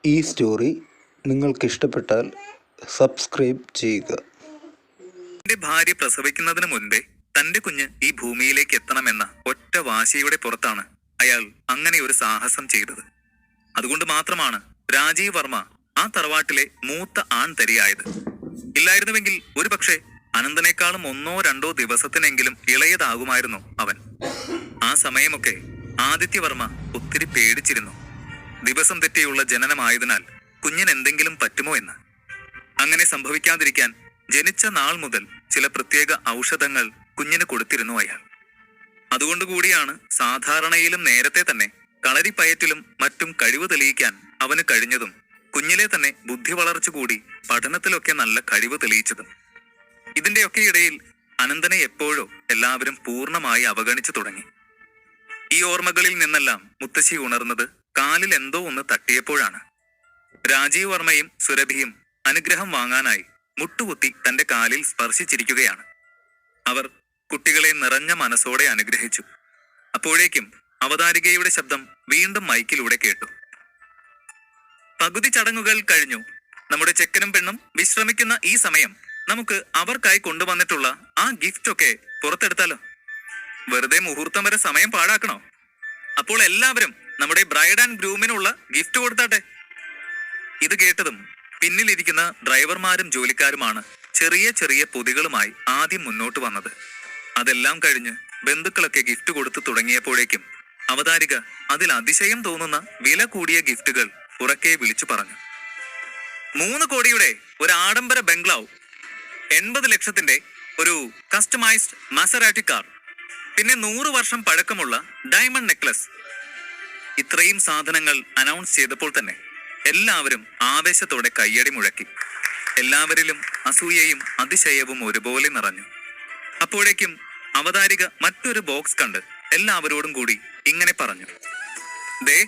ഈ സ്റ്റോറി നിങ്ങൾക്ക് ഇഷ്ടപ്പെട്ടാൽ സബ്സ്ക്രൈബ് ചെയ്യുക. തന്റെ ഭാര്യ പ്രസവിക്കുന്നതിന് മുൻപേ തന്റെ കുഞ്ഞ് ഈ ഭൂമിയിലേക്ക് എത്തണമെന്ന ഒറ്റ വാശിയുടെ പുറത്താണ് അയാൾ അങ്ങനെ ഒരു സാഹസം ചെയ്തത്. അതുകൊണ്ട് മാത്രമാണ് രാജീവ് വർമ്മ ആ തറവാട്ടിലെ മൂത്ത ആൺതരിയായത്. ഇല്ലായിരുന്നുവെങ്കിൽ ഒരുപക്ഷെ അനന്തനേക്കാളും 1-2 ദിവസത്തിനെങ്കിലും ഇളയതാകുമായിരുന്നു അവൻ. ആ സമയമൊക്കെ ആദിത്യവർമ്മ ഒത്തിരി പേടിച്ചിരുന്നു. ദിവസം തെറ്റിയുള്ള ജനനമായതിനാൽ കുഞ്ഞിന് എന്തെങ്കിലും പറ്റുമോ എന്ന്. അങ്ങനെ സംഭവിക്കാതിരിക്കാൻ ജനിച്ച നാൾ മുതൽ ചില പ്രത്യേക ഔഷധങ്ങൾ കുഞ്ഞിന് കൊടുത്തിരുന്നു അയാൾ. അതുകൊണ്ടുകൂടിയാണ് സാധാരണയിലും നേരത്തെ തന്നെ കളരിപ്പയറ്റിലും മറ്റും കഴിവ് തെളിയിക്കാൻ അവന് കഴിഞ്ഞതും കുഞ്ഞിലെ തന്നെ ബുദ്ധി വളർച്ച കൂടി പഠനത്തിലൊക്കെ നല്ല കഴിവ് തെളിയിച്ചതും. ഇതിന്റെയൊക്കെ ഇടയിൽ അനന്തനെ എപ്പോഴോ എല്ലാവരും പൂർണ്ണമായി അവഗണിച്ചു തുടങ്ങി. ഈ ഓർമ്മകളിൽ നിന്നെല്ലാം മുത്തശ്ശി ഉണർന്നത് കാലിൽ എന്തോ ഒന്ന് തട്ടിയപ്പോഴാണ്. രാജീവ് വർമ്മയും സുരഭിയും അനുഗ്രഹം വാങ്ങാനായി മുട്ടുകുത്തി തന്റെ കാലിൽ സ്പർശിച്ചിരിക്കുകയാണ്. അവർ കുട്ടികളെ നിറഞ്ഞ മനസ്സോടെ അനുഗ്രഹിച്ചു. അപ്പോഴേക്കും അവതാരികയുടെ ശബ്ദം വീണ്ടും മൈക്കിലൂടെ കേട്ടു. പകുതി ചടങ്ങുകൾ കഴിഞ്ഞു. നമ്മുടെ ചെക്കനും പെണ്ണും വിശ്രമിക്കുന്ന ഈ സമയം നമുക്ക് അവർക്കായി കൊണ്ടുവന്നിട്ടുള്ള ആ ഗിഫ്റ്റ് ഒക്കെ പുറത്തെടുത്താലോ? വെറുതെ മുഹൂർത്തം വരെ സമയം പാഴാക്കണോ? അപ്പോൾ എല്ലാവരും നമ്മുടെ ബ്രൈഡ് ആൻഡ് ഗ്രൂമിനുള്ള ഗിഫ്റ്റ് കൊടുത്താട്ടെ. ഇത് കേട്ടതും പിന്നിലിരിക്കുന്ന ഡ്രൈവർമാരും ജോലിക്കാരുമാണ് ചെറിയ ചെറിയ പൊതികളുമായി ആദ്യം മുന്നോട്ട് വന്നത്. അതെല്ലാം കഴിഞ്ഞ് ബന്ധുക്കളൊക്കെ ഗിഫ്റ്റ് കൊടുത്തു തുടങ്ങിയപ്പോഴേക്കും അവതാരിക അതിൽ അതിശയം തോന്നുന്ന വില കൂടിയ ഗിഫ്റ്റുകൾ ഉറക്കെ വിളിച്ചു പറഞ്ഞു. 3 കോടിയുടെ ഒരു ആഡംബര ബംഗ്ലാവ്, 80 ലക്ഷത്തിന്റെ ഒരു കസ്റ്റമൈസ്ഡ് മസറാറ്റി കാർ, പിന്നെ 100 വർഷം പഴക്കമുള്ള ഡയമണ്ട് നെക്ലസ്. ഇത്രയും സാധനങ്ങൾ അനൗൺസ് ചെയ്തപ്പോൾ തന്നെ എല്ലാവരും ആവേശത്തോടെ കയ്യടി മുഴക്കി. എല്ലാവരിലും അസൂയയും അതിശയവും ഒരുപോലെ നിറഞ്ഞു. അപ്പോഴേക്കും അവതാരിക മറ്റൊരു ബോക്സ് കണ്ട് എല്ലാവരോടും കൂടി ഇങ്ങനെ പറഞ്ഞു: ദേ,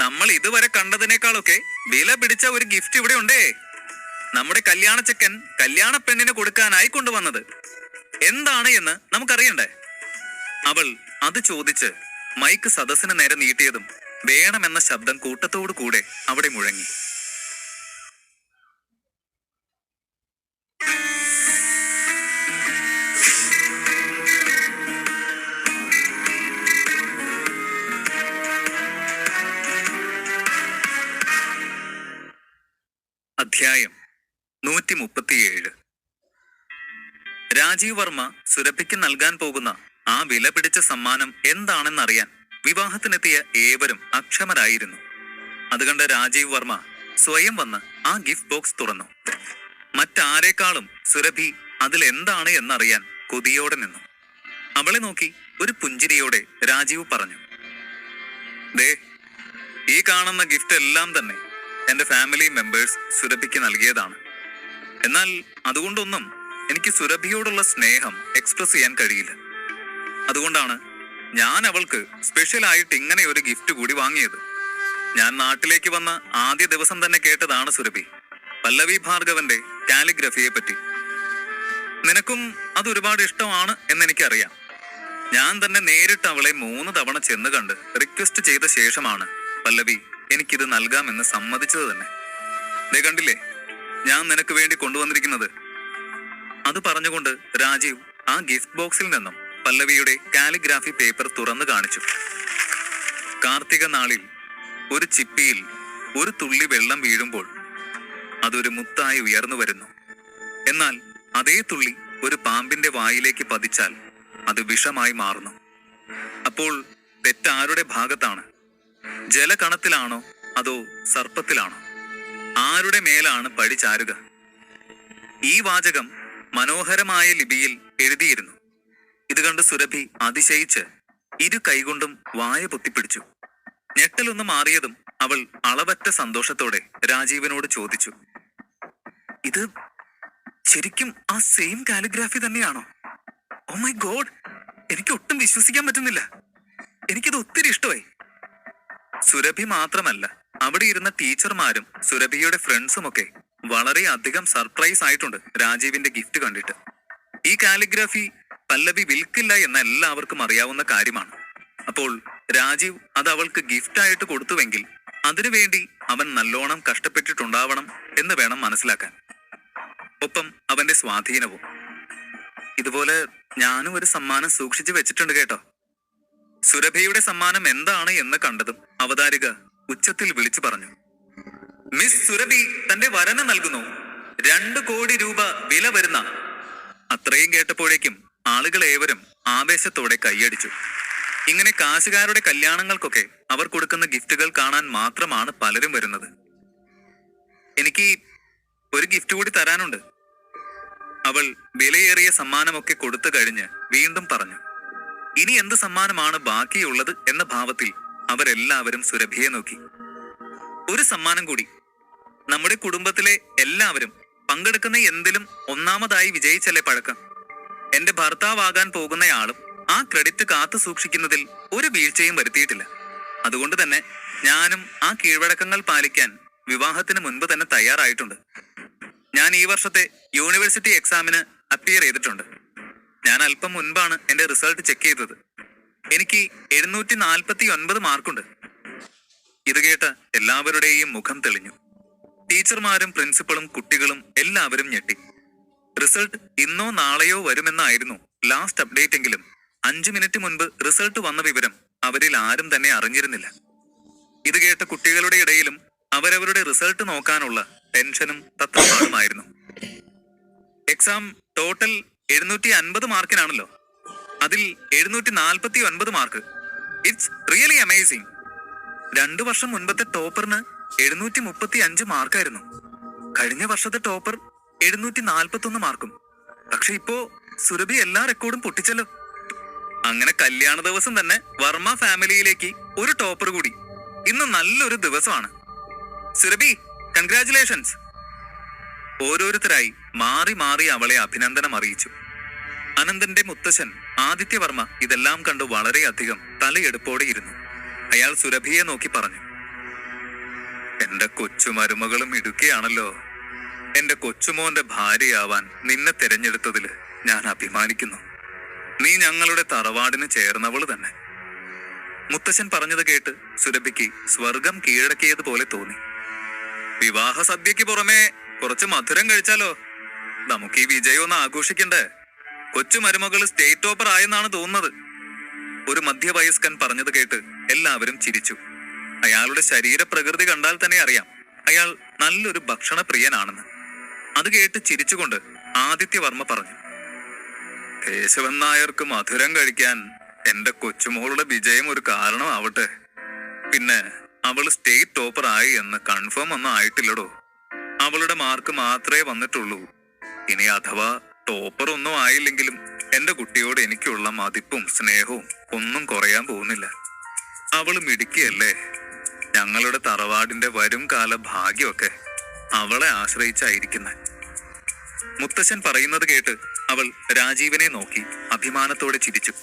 നമ്മൾ ഇതുവരെ കണ്ടതിനേക്കാളൊക്കെ വില പിടിച്ച ഒരു ഗിഫ്റ്റ് ഇവിടെ ഉണ്ടേ. നമ്മുടെ കല്യാണച്ചക്കൻ കല്യാണ പെണ്ണിന് കൊടുക്കാനായി കൊണ്ടുവന്നത്. എന്താണ് എന്ന് നമുക്കറിയണ്ടേ? അവൾ അത് ചോദിച്ച് മൈക്ക് സദസ്സിന് നേരെ നീട്ടിയതും വേണമെന്ന ശബ്ദം കൂട്ടത്തോടു കൂടെ അവിടെ മുഴങ്ങി. അധ്യായം 137. രാജീവ് വർമ്മ സുരഭിക്ക് നൽകാൻ പോകുന്ന ആ വില പിടിച്ച സമ്മാനം എന്താണെന്നറിയാൻ വിവാഹത്തിനെത്തിയ ഏവരും അക്ഷമരായിരുന്നു. അതുകണ്ട് രാജീവ് വർമ്മ സ്വയം വന്ന് ആ ഗിഫ്റ്റ് ബോക്സ് തുറന്നു. മറ്റാരേക്കാളും സുരഭി അതിലെന്താണ് എന്നറിയാൻ കൊതിയോടെ നിന്നു. അവളെ നോക്കി ഒരു പുഞ്ചിരിയോടെ രാജീവ് പറഞ്ഞു: ദേ, ഈ കാണുന്ന ഗിഫ്റ്റ് എല്ലാം തന്നെ എന്റെ ഫാമിലി മെമ്പേഴ്സ് സുരഭിക്ക് നൽകിയതാണ്. എന്നാൽ അതുകൊണ്ടൊന്നും എനിക്ക് സുരഭിയോടുള്ള സ്നേഹം എക്സ്പ്രസ് ചെയ്യാൻ കഴിയില്ല. അതുകൊണ്ടാണ് ഞാൻ അവൾക്ക് സ്പെഷ്യലായിട്ട് ഇങ്ങനെ ഒരു ഗിഫ്റ്റ് കൂടി വാങ്ങിയത്. ഞാൻ നാട്ടിലേക്ക് വന്ന ആദ്യ ദിവസം തന്നെ കേട്ടതാണ് സുരഭി, പല്ലവി ഭാർഗവന്റെ കാലിഗ്രഫിയെ പറ്റി. നിനക്കും അത് ഒരുപാട് ഇഷ്ടമാണ് എന്നെനിക്കറിയാം. ഞാൻ തന്നെ നേരിട്ട് അവളെ 3 തവണ ചെന്ന് കണ്ട് റിക്വസ്റ്റ് ചെയ്ത ശേഷമാണ് പല്ലവി എനിക്കിത് നൽകാമെന്ന് സമ്മതിച്ചത് തന്നെ. ദേ കണ്ടില്ലേ, ഞാൻ നിനക്ക് വേണ്ടി കൊണ്ടുവന്നിരിക്കുന്നത്. അത് പറഞ്ഞുകൊണ്ട് രാജീവ് ആ ഗിഫ്റ്റ് ബോക്സിൽ നിന്നും പല്ലവിയുടെ കാലിഗ്രാഫി പേപ്പർ തുറന്നു കാണിച്ചു. കാർത്തിക നാളിൽ ഒരു ചിപ്പിയിൽ ഒരു തുള്ളി വെള്ളം വീഴുമ്പോൾ അതൊരു മുത്തായി ഉയർന്നു വരുന്നു. എന്നാൽ അതേ തുള്ളി ഒരു പാമ്പിന്റെ വായിലേക്ക് പതിച്ചാൽ അത് വിഷമായി മാറുന്നു. അപ്പോൾ തെറ്റാരുടെ ഭാഗത്താണ്? ജലകണത്തിലാണോ അതോ സർപ്പത്തിലാണോ? ആരുടെ മേലാണ് പഴി ചാരുക? ഈ വാചകം മനോഹരമായ ലിപിയിൽ എഴുതിയിരുന്നു. ഇത് കണ്ട് സുരഭി അതിശയിച്ച് 2 കൈകൊണ്ടും വായ പൊത്തിപ്പിടിച്ചു. ഞെട്ടലൊന്ന് മാറിയതും അവൾ അളവറ്റ സന്തോഷത്തോടെ രാജീവിനോട് ചോദിച്ചു: ഇത് ശരിക്കും ആ സെയിം കാലിഗ്രാഫി തന്നെയാണോ? ഓ മൈ ഗോഡ്, എനിക്ക് ഒട്ടും വിശ്വസിക്കാൻ പറ്റുന്നില്ല. എനിക്കിത് ഒത്തിരി ഇഷ്ടമായി. സുരഭി മാത്രമല്ല, അവിടെ ഇരുന്ന ടീച്ചർമാരും സുരഭിയുടെ ഫ്രണ്ട്സും ഒക്കെ വളരെ അധികം സർപ്രൈസ് ആയിട്ടുണ്ട് രാജീവിന്റെ ഗിഫ്റ്റ് കണ്ടിട്ട്. ഈ കാലിഗ്രാഫി പല്ലവി വിൽക്കില്ല എന്ന് എല്ലാവർക്കും അറിയാവുന്ന കാര്യമാണ്. അപ്പോൾ രാജീവ് അത് അവൾക്ക് ഗിഫ്റ്റ് ആയിട്ട് കൊടുത്തുവെങ്കിൽ അതിനുവേണ്ടി അവൻ നല്ലോണം കഷ്ടപ്പെട്ടിട്ടുണ്ടാവണം എന്ന് വേണം മനസ്സിലാക്കാൻ. ഒപ്പം അവന്റെ സ്വാധീനവും. ഇതുപോലെ ഞാനും ഒരു സമ്മാനം സൂക്ഷിച്ചു വെച്ചിട്ടുണ്ട് കേട്ടോ. സുരഭിയുടെ സമ്മാനം എന്താണ് എന്ന് കണ്ടതും അവതാരിക ഉച്ചത്തിൽ വിളിച്ചു പറഞ്ഞു. മിസ് സുരഭി തന്റെ വരന് നൽകുന്നു 2 കോടി രൂപ വില വരുന്ന. അത്രയും കേട്ടപ്പോഴേക്കും ആളുകൾ ഏവരും ആവേശത്തോടെ കൈയടിച്ചു. ഇങ്ങനെ കാശുകാരുടെ കല്യാണങ്ങൾക്കൊക്കെ അവർ കൊടുക്കുന്ന ഗിഫ്റ്റുകൾ കാണാൻ മാത്രമാണ് പലരും വരുന്നത്. എനിക്ക് ഒരു ഗിഫ്റ്റ് കൂടി തരാനുണ്ട്. അവൾ വിലയേറിയ സമ്മാനമൊക്കെ കൊടുത്തു കഴിഞ്ഞ് വീണ്ടും പറഞ്ഞു. ഇനി എന്ത് സമ്മാനമാണ് ബാക്കിയുള്ളത് എന്ന ഭാവത്തിൽ അവരെല്ലാവരും സുരഭിയെ നോക്കി. ഒരു സമ്മാനം കൂടി. നമ്മുടെ കുടുംബത്തിലെ എല്ലാവരും പങ്കെടുക്കുന്ന എന്തിലും ഒന്നാമതായി വിജയിച്ചല്ലേ പഴക്കം. എന്റെ ഭർത്താവാകാൻ പോകുന്നയാളും ആ ക്രെഡിറ്റ് കാത്തു സൂക്ഷിക്കുന്നതിൽ ഒരു വീഴ്ചയും വരുത്തിയിട്ടില്ല. അതുകൊണ്ട് തന്നെ ഞാനും ആ കീഴ്വഴക്കങ്ങൾ പാലിക്കാൻ വിവാഹത്തിന് മുൻപ് തന്നെ തയ്യാറായിട്ടുണ്ട്. ഞാൻ ഈ വർഷത്തെ യൂണിവേഴ്സിറ്റി എക്സാമിന് അപ്പിയർ ചെയ്തിട്ടുണ്ട്. ഞാൻ അല്പം മുൻപാണ് എന്റെ റിസൾട്ട് ചെക്ക് ചെയ്തത്. എനിക്ക് 749 മാർക്കുണ്ട്. ഇത് കേട്ട എല്ലാവരുടെയും മുഖം തെളിഞ്ഞു. ടീച്ചർമാരും പ്രിൻസിപ്പളും കുട്ടികളും എല്ലാവരും ഞെട്ടി. റിസൾട്ട് ഇന്നോ നാളെയോ വരുമെന്നായിരുന്നു ലാസ്റ്റ് അപ്ഡേറ്റ് എങ്കിലും 5 മിനിറ്റ് മുൻപ് റിസൾട്ട് വന്ന വിവരം അവരിൽ ആരും തന്നെ അറിഞ്ഞിരുന്നില്ല. ഇത് കേട്ട കുട്ടികളുടെ ഇടയിലും അവരവരുടെ റിസൾട്ട് നോക്കാനുള്ള ടെൻഷനും തത്രപ്പാടുമായിരുന്നു. Exam total 750 മാർക്കിനാണല്ലോ. അതിൽ 749 മാർക്ക്. It's really amazing. 2 വർഷം മുൻപത്തെ ടോപ്പറിന് 735 മാർക്കായിരുന്നു. കഴിഞ്ഞ വർഷത്തെ ടോപ്പർ 741 മാർക്കും. പക്ഷെ ഇപ്പോ സുരഭി എല്ലാ റെക്കോർഡും പൊട്ടിച്ചല്ലോ. അങ്ങനെ കല്യാണ ദിവസം തന്നെ വർമ്മ ഫാമിലിയിലേക്ക് ഒരു ടോപ്പർ കൂടി. ഇന്ന് നല്ലൊരു ദിവസമാണ്. സുരഭി, കൺഗ്രാറ്റുലേഷൻസ്. ഓരോരുത്തരായി മാറി മാറി അവളെ അഭിനന്ദനം അറിയിച്ചു. അനന്തന്റെ മുത്തശ്ശൻ ആദിത്യവർമ്മ ഇതെല്ലാം കണ്ട് വളരെയധികം തലയെടുപ്പോടെ ഇരുന്നു. അയാൾ സുരഭിയെ നോക്കി പറഞ്ഞു. എന്റെ കൊച്ചുമരുമകളും ഇടുക്കിയാണല്ലോ. എന്റെ കൊച്ചുമോന്റെ ഭാര്യയാവാൻ നിന്നെ തിരഞ്ഞെടുത്തതില് ഞാൻ അഭിമാനിക്കുന്നു. നീ ഞങ്ങളുടെ തറവാടിന് ചേർന്നവള് തന്നെ. മുത്തശ്ശൻ പറഞ്ഞത് കേട്ട് സുരഭിക്ക് സ്വർഗം കീഴടക്കിയതുപോലെ തോന്നി. വിവാഹ സദ്യക്ക് പുറമെ കുറച്ച് മധുരം കഴിച്ചാലോ? നമുക്ക് ഈ വിജയം ഒന്ന് ആഘോഷിക്കണ്ടേ? കൊച്ചു മരുമകള് സ്റ്റേറ്റ് ടോപ്പർ ആയെന്നാണ് തോന്നുന്നത്. ഒരു മധ്യവയസ്കൻ പറഞ്ഞത് കേട്ട് എല്ലാവരും ചിരിച്ചു. അയാളുടെ ശരീരപ്രകൃതി കണ്ടാൽ തന്നെ അറിയാം അയാൾ നല്ലൊരു ഭക്ഷണപ്രിയനാണെന്ന്. അത് കേട്ട് ചിരിച്ചുകൊണ്ട് ആദിത്യവർമ്മ പറഞ്ഞു. കേശവൻ നായർക്ക് മധുരം കഴിക്കാൻ എന്റെ കൊച്ചുമോളുടെ വിജയം ഒരു കാരണമാവട്ടെ. പിന്നെ അവള് സ്റ്റേറ്റ് ടോപ്പർ ആയി എന്ന് കൺഫേം ഒന്നും ആയിട്ടില്ലടോ. അവളുടെ മാർക്ക് മാത്രമേ വന്നിട്ടുള്ളൂ. ഇനി അഥവാ ടോപ്പർ ഒന്നും ആയില്ലെങ്കിലും എന്റെ കുട്ടിയോട് എനിക്കുള്ള മതിപ്പും സ്നേഹവും ഒന്നും കുറയാൻ പോകുന്നില്ല. അവള് മിടുക്കിയല്ലേ. ഞങ്ങളുടെ തറവാടിന്റെ വരും കാല ഭാഗ്യമൊക്കെ അവളെ ആശ്രയിച്ചായിരിക്കുന്ന. മുത്തശ്ശൻ പറയുന്നത് കേട്ട് അവൾ രാജീവനെ നോക്കി അഭിമാനത്തോടെ ചിരിച്ചു.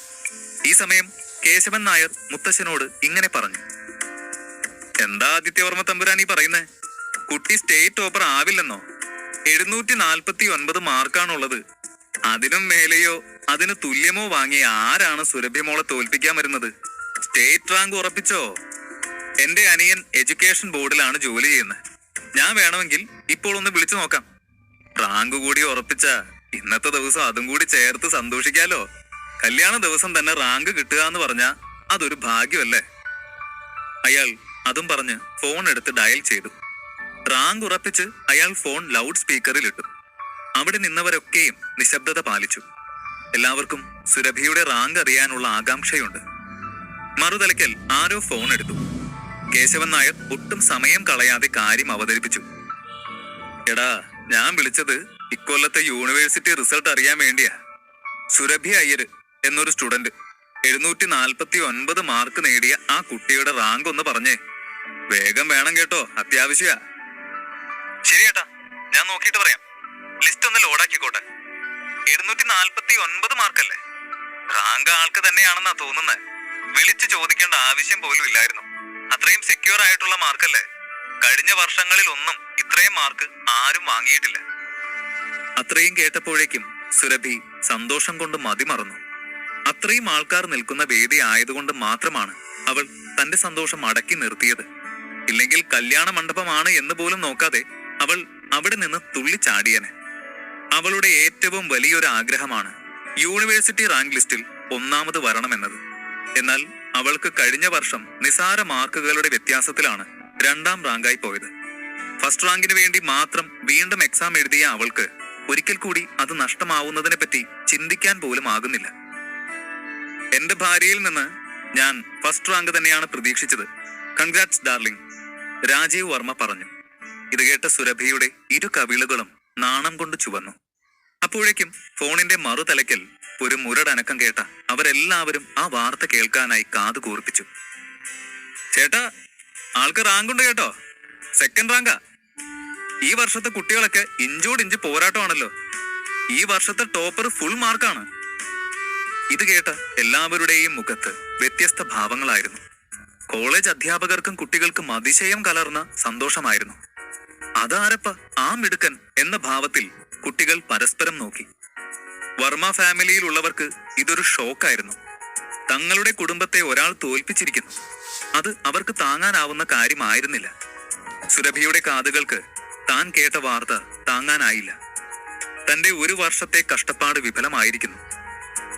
ഈ സമയം കേശവൻ നായർ മുത്തശ്ശനോട് ഇങ്ങനെ പറഞ്ഞു. എന്താ ആദിത്യവർമ്മ തമ്പുരാൻ ഈ പറയുന്നേ? കുട്ടി സ്റ്റേറ്റ് ടോപ്പർ ആവില്ലെന്നോ? 749 മാർക്കാണുള്ളത്. അതിനും മേലെയോ അതിന് തുല്യമോ വാങ്ങിയ ആരാണ് സുരഭ്യമോളെ തോൽപ്പിക്കാൻ വരുന്നത്? സ്റ്റേറ്റ് റാങ്ക് ഉറപ്പിച്ചോ? എന്റെ അനിയൻ എഡ്യൂക്കേഷൻ ബോർഡിലാണ് ജോലി ചെയ്യുന്നത്. ഞാൻ വേണമെങ്കിൽ ഇപ്പോൾ ഒന്ന് വിളിച്ചു നോക്കാം. റാങ്ക് കൂടി ഉറപ്പിച്ച ഇന്നത്തെ ദിവസം അതും കൂടി ചേർത്ത് സന്തോഷിക്കാലോ. കല്യാണ ദിവസം തന്നെ റാങ്ക് കിട്ടുക എന്ന് പറഞ്ഞാ അതൊരു ഭാഗ്യമല്ലേ? അയാൾ അതും പറഞ്ഞ് ഫോൺ എടുത്ത് ഡയൽ ചെയ്തു. റാങ്ക് ഉറപ്പിച്ച് അയാൾ ഫോൺ ലൗഡ് സ്പീക്കറിൽ ഇട്ടു. അവിടെ നിന്നവരൊക്കെയും നിശബ്ദത പാലിച്ചു. എല്ലാവർക്കും സുരഭിയുടെ റാങ്ക് അറിയാനുള്ള ആകാംക്ഷയുണ്ട്. മറുതലയ്ക്കൽ ആരോ ഫോൺ എടുത്തു. കേശവൻ നായർ ഒട്ടും സമയം കളയാതെ കാര്യം അവതരിപ്പിച്ചു. എടാ, ഞാൻ വിളിച്ചത് ഇക്കൊല്ലത്തെ യൂണിവേഴ്സിറ്റി റിസൾട്ട് അറിയാൻ വേണ്ടിയാ. സുരഭി അയ്യര് എന്നൊരു സ്റ്റുഡന്റ് 749 മാർക്ക് നേടിയ ആ കുട്ടിയുടെ റാങ്ക് ഒന്ന് പറഞ്ഞേ. വേഗം വേണം കേട്ടോ, അത്യാവശ്യ. ശരിയേട്ടാ, ഞാൻ നോക്കിയിട്ട് പറയാം. ലിസ്റ്റ് ഒന്ന് ലോഡാക്കിക്കോട്ടെ. 749 മാർക്കല്ലേ? റാങ്ക് ആൾക്ക് തന്നെയാണെന്നാ തോന്നുന്നത്. വിളിച്ചു ചോദിക്കേണ്ട ആവശ്യം പോലും ഇല്ലായിരുന്നു. അത്രയും സെക്യൂർ ആയിട്ടുള്ള മാർക്കല്ലേ. കഴിഞ്ഞ വർഷങ്ങളിൽ ഒന്നും ഇത്രയും മാർക്ക് ആരും വാങ്ങിയിട്ടില്ല. അത്രയും കേട്ടപ്പോഴേക്കും സുരഭി സന്തോഷം കൊണ്ട് മതിമറന്നു. അത്രയും ആൾക്കാർ നിൽക്കുന്ന വേദി ആയതുകൊണ്ട് മാത്രമാണ് അവൾ തന്റെ സന്തോഷം അടക്കി നിർത്തിയത്. ഇല്ലെങ്കിൽ കല്യാണ മണ്ഡപമാണ് എന്ന് പോലും നോക്കാതെ അവൾ അവിടെ നിന്ന് തുള്ളിച്ചാടിയനെ. അവളുടെ ഏറ്റവും വലിയൊരു ആഗ്രഹമാണ് യൂണിവേഴ്സിറ്റി റാങ്ക് ലിസ്റ്റിൽ ഒന്നാമത് വരണമെന്നത്. എന്നാൽ അവൾക്ക് കഴിഞ്ഞ വർഷം നിസാര മാർക്കുകളുടെ വ്യത്യാസത്തിലാണ് 2ാം റാങ്കായി പോയത്. ഫസ്റ്റ് റാങ്കിന് വേണ്ടി മാത്രം വീണ്ടും എക്സാം എഴുതിയ അവൾക്ക് ഒരിക്കൽ കൂടി അത് നഷ്ടമാവുന്നതിനെ പറ്റി ചിന്തിക്കാൻ പോലും ആകുന്നില്ല. എന്റെ ഭാര്യയിൽ നിന്ന് ഞാൻ ഫസ്റ്റ് റാങ്ക് തന്നെയാണ് പ്രതീക്ഷിച്ചത്. കൺഗ്രാറ്റ്സ് ഡാർലിംഗ്, രാജീവ് വർമ്മ പറഞ്ഞു. ഇത് കേട്ട സുരഭിയുടെ ഇരു കവിളുകളും നാണം കൊണ്ട് ചുവന്നു. അപ്പോഴേക്കും ഫോണിന്റെ മറുതലയ്ക്കൽ ഒരു മുരടനക്കം കേട്ട അവരെല്ലാവരും ആ വാർത്ത കേൾക്കാനായി കാതു കൂർപ്പിച്ചു. ചേട്ടാ, ആൾക്ക് റാങ്കുണ്ട് കേട്ടോ, 2nd റാങ്കാ. ഈ വർഷത്തെ കുട്ടികളൊക്കെ ഇഞ്ചോടിഞ്ച് പോരാട്ടമാണല്ലോ. ഈ വർഷത്തെ ടോപ്പർ ഫുൾ മാർക്കാണ്. ഇത് കേട്ട എല്ലാവരുടെയും മുഖത്ത് വ്യത്യസ്ത ഭാവങ്ങളായിരുന്നു. കോളേജ് അധ്യാപകർക്കും കുട്ടികൾക്കും അതിശയം കലർന്ന സന്തോഷമായിരുന്നു. അതാരപ്പ ആ മിടുക്കൻ എന്ന ഭാവത്തിൽ കുട്ടികൾ പരസ്പരം നോക്കി. വർമ്മ ഫാമിലിയിലുള്ളവർക്ക് ഇതൊരു ഷോക്കായിരുന്നു. തങ്ങളുടെ കുടുംബത്തെ ഒരാൾ തോൽപ്പിച്ചിരിക്കുന്നു. അത് അവർക്ക് താങ്ങാനാവുന്ന കാര്യമായിരുന്നില്ല. സുരഭിയുടെ കാതുകൾക്ക് താൻ കേട്ട വാർത്ത താങ്ങാനായില്ല. തന്റെ ഒരു വർഷത്തെ കഷ്ടപ്പാട് വിഫലമായിരിക്കുന്നു.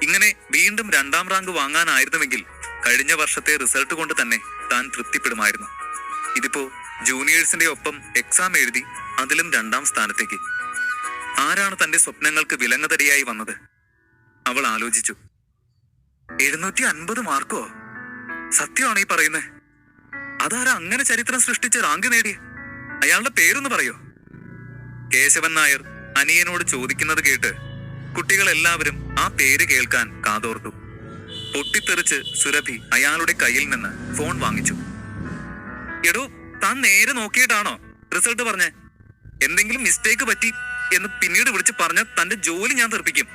ഇങ്ങനെ വീണ്ടും 2ാം റാങ്ക് വാങ്ങാനായിരുന്നുവെങ്കിൽ കഴിഞ്ഞ വർഷത്തെ റിസൾട്ട് കൊണ്ട് തന്നെ താൻ തൃപ്തിപ്പെടുമായിരുന്നു. ഇതിപ്പോ ജൂനിയേഴ്സിന്റെ ഒപ്പം എക്സാം എഴുതി അതിലും 2ാം സ്ഥാനത്തേക്ക്. ആരാണ് തന്റെ സ്വപ്നങ്ങൾക്ക് വിലങ്ങുതടിയായി വന്നത്? അവൾ ആലോചിച്ചു. 750 മാർക്കോ? സത്യമാണ് ഈ പറയുന്നത്? അതാരാ അങ്ങനെ ചരിത്രം സൃഷ്ടിച്ച് റാങ്ക് നേടിയ? അയാളുടെ പേരൊന്ന് പറയോ? കേശവൻ നായർ അനിയനോട് ചോദിക്കുന്നത് കേട്ട് കുട്ടികൾ എല്ലാവരും ആ പേര് കേൾക്കാൻ കാതോർത്തു. പൊട്ടിത്തെറിച്ച് സുരഭി അയാളുടെ കയ്യിൽ നിന്ന് ഫോൺ വാങ്ങിച്ചു. എടോ, താൻ നേരെ നോക്കിയിട്ടാണോ റിസൾട്ട് പറഞ്ഞേ? എന്തെങ്കിലും മിസ്റ്റേക്ക് പറ്റി എന്ന് പിന്നീട് വിളിച്ച് പറഞ്ഞ തന്റെ ജോലി ഞാൻ തെറിപ്പിക്കും.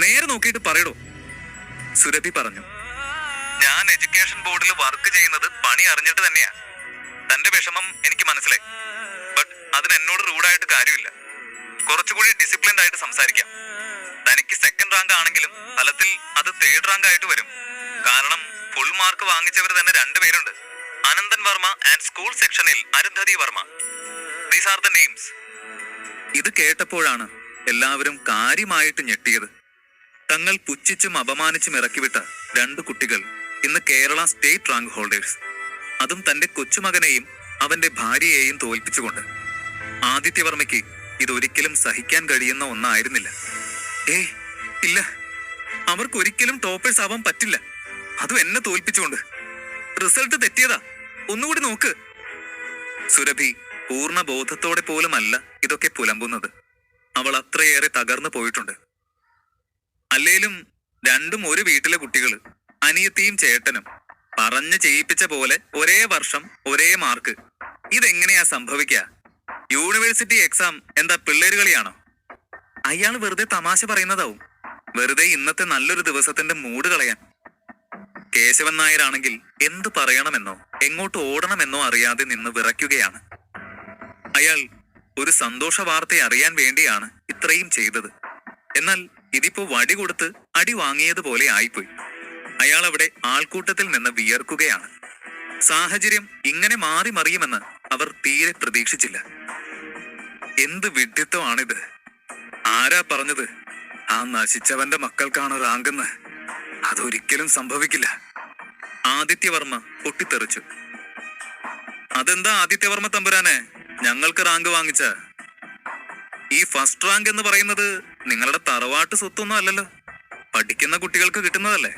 നേരെ നോക്കിയിട്ട് പറയടോ, സുരഭി പറഞ്ഞു. ഞാൻ എഡ്യൂക്കേഷൻ ബോർഡിൽ വർക്ക് ചെയ്യുന്നത് പണി അറിഞ്ഞിട്ട് തന്നെയാ. തന്റെ വിഷമം എനിക്ക് മനസ്സിലായി. ബട്ട് അതിന് എന്നോട് റൂഡായിട്ട് കാര്യമില്ല. കുറച്ചുകൂടി ഡിസിപ്ലിൻഡ് ആയിട്ട് സംസാരിക്കാം. തനിക്ക് 2nd റാങ്ക് ആണെങ്കിലും ഫലത്തിൽ അത് 3rd റാങ്ക് ആയിട്ട് വരും. കാരണം ഫുൾ മാർക്ക് വാങ്ങിച്ചവർ തന്നെ 2 പേരുണ്ട്. അനന്തൻ വർമ്മ ആൻഡ് സ്കൂൾ സെക്ഷനിൽ Arundhati Varma. These are the names. ഇത് കേട്ടപ്പോഴാണ് എല്ലാവരും കാര്യമായിട്ട് ഞെട്ടിയത്. തങ്ങൾ പുച്ഛിച്ചും അപമാനിച്ചും ഇറക്കിവിട്ട 2 കുട്ടികൾ ഇന്ന് കേരള സ്റ്റേറ്റ് റാങ്ക് ഹോൾഡേഴ്സ്. അതും തന്റെ കൊച്ചുമകനെയും അവന്റെ ഭാര്യയെയും തോൽപ്പിച്ചുകൊണ്ട്. ആദിത്യവർമ്മയ്ക്ക് ഇതൊരിക്കലും സഹിക്കാൻ കഴിയുന്ന ഒന്നായിരുന്നില്ല. ഏയ് ഇല്ല, അവർക്കൊരിക്കലും ടോപ്പേഴ്സ് ആവാൻ പറ്റില്ല. അതും എന്നെ തോൽപ്പിച്ചുകൊണ്ട്. റിസൾട്ട് തെറ്റിയതാ, ഒന്നുകൂടി നോക്ക്. സുരഭി പൂർണ്ണ ബോധത്തോടെ പോലുമല്ല ഇതൊക്കെ പുലമ്പുന്നത്. അവൾ അത്രയേറെ തകർന്നു പോയിട്ടുണ്ട്. അല്ലേലും 2ഉം ഒരു വീട്ടിലെ കുട്ടികള്, അനിയത്തിയും ചേട്ടനും പറഞ്ഞു ചെയ്യിപ്പിച്ച പോലെ ഒരേ വർഷം ഒരേ മാർക്ക്. ഇതെങ്ങനെയാ സംഭവിക്കുക? യൂണിവേഴ്സിറ്റി എക്സാം എന്താ പിള്ളേര് കളിയാണോ? അയാൾ വെറുതെ തമാശ പറയുന്നതാവും. വെറുതെ ഇന്നത്തെ നല്ലൊരു ദിവസത്തിന്റെ മൂഡ് കളയാൻ. കേശവൻ നായരാണെങ്കിൽ എന്തു പറയണമെന്നോ എങ്ങോട്ട് ഓടണമെന്നോ അറിയാതെ നിന്ന് വിറയ്ക്കുകയാണ്. അയാൾ ഒരു സന്തോഷ വാർത്ത അറിയാൻ വേണ്ടിയാണ് ഇത്രയും ചെയ്തത്. എന്നാൽ ഇതിപ്പോ വടി കൊടുത്ത് അടി വാങ്ങിയതുപോലെ ആയിപ്പോയി. അയാൾ അവിടെ ആൾക്കൂട്ടത്തിൽ നിന്ന് വിയർക്കുകയാണ്. സാഹചര്യം ഇങ്ങനെ മാറി മറിയുമെന്ന് അവർ തീരെ പ്രതീക്ഷിച്ചില്ല. എന്ത് വിഡ്ഢിത്തമാണിത്? ആരാ പറഞ്ഞത് ആ നശിച്ചവന്റെ മക്കൾക്കാണ് റാങ്കെന്ന്? അതൊരിക്കലും സംഭവിക്കില്ല. ആദിത്യവർമ്മ പൊട്ടിത്തെറിച്ചു. അതെന്താ ആദിത്യവർമ്മ തമ്പുരാനെ, ഞങ്ങൾക്ക് റാങ്ക് വാങ്ങിച്ച? ഈ ഫസ്റ്റ് റാങ്ക് എന്ന് പറയുന്നത് നിങ്ങളുടെ തറവാട്ട് സ്വത്തൊന്നും അല്ലല്ലോ, പഠിക്കുന്ന കുട്ടികൾക്ക് കിട്ടുന്നതല്ലേ.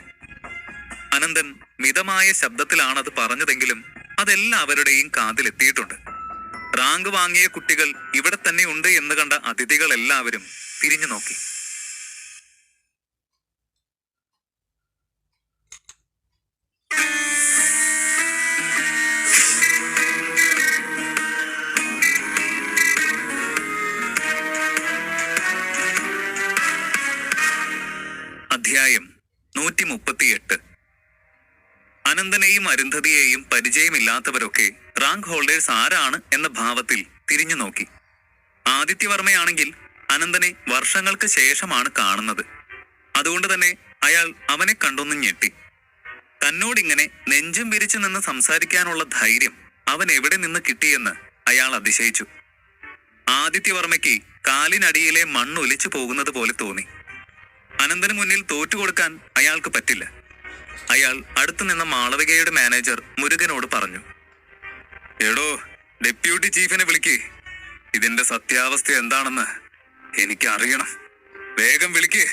അനന്തൻ മിതമായ ശബ്ദത്തിലാണ് അത് പറഞ്ഞതെങ്കിലും അതെല്ലാവരുടെയും കാതിലെത്തിയിട്ടുണ്ട്. റാങ്ക് വാങ്ങിയ കുട്ടികൾ ഇവിടെ തന്നെ ഉണ്ട് എന്ന് കണ്ട അതിഥികൾ എല്ലാവരും തിരിഞ്ഞു നോക്കി. അധ്യായം 138. അനന്തനെയും അരുന്ധതിയെയും പരിചയമില്ലാത്തവരൊക്കെ റാങ്ക് ഹോൾഡേഴ്സ് ആരാണ് എന്ന ഭാവത്തിൽ തിരിഞ്ഞു നോക്കി. ആദിത്യവർമ്മയാണെങ്കിൽ അനന്തനെ വർഷങ്ങൾക്ക് ശേഷമാണ് കാണുന്നത്. അതുകൊണ്ട് തന്നെ അയാൾ അവനെ കണ്ടൊന്ന് ഞെട്ടി. തന്നോടിങ്ങനെ നെഞ്ചും വിരിച്ചു നിന്ന് സംസാരിക്കാനുള്ള ധൈര്യം അവൻ എവിടെ നിന്ന് കിട്ടിയെന്ന് അയാൾ അതിശയിച്ചു. ആദിത്യവർമ്മയ്ക്ക് കാലിനടിയിലെ മണ്ണൊലിച്ചു പോകുന്നത് പോലെ തോന്നി. അനന്തന് മുന്നിൽ തോറ്റുകൊടുക്കാൻ അയാൾക്ക് പറ്റില്ല. അയാൾ അടുത്തു നിന്ന മാളവികയുടെ മാനേജർ മുരുകനോട് പറഞ്ഞു, എടോ, ഡെപ്യൂട്ടി ചീഫിനെ വിളിക്ക്. ഇതിന്റെ സത്യാവസ്ഥ എന്താണെന്ന് എനിക്ക് അറിയണം. വേഗം വിളിക്ക്.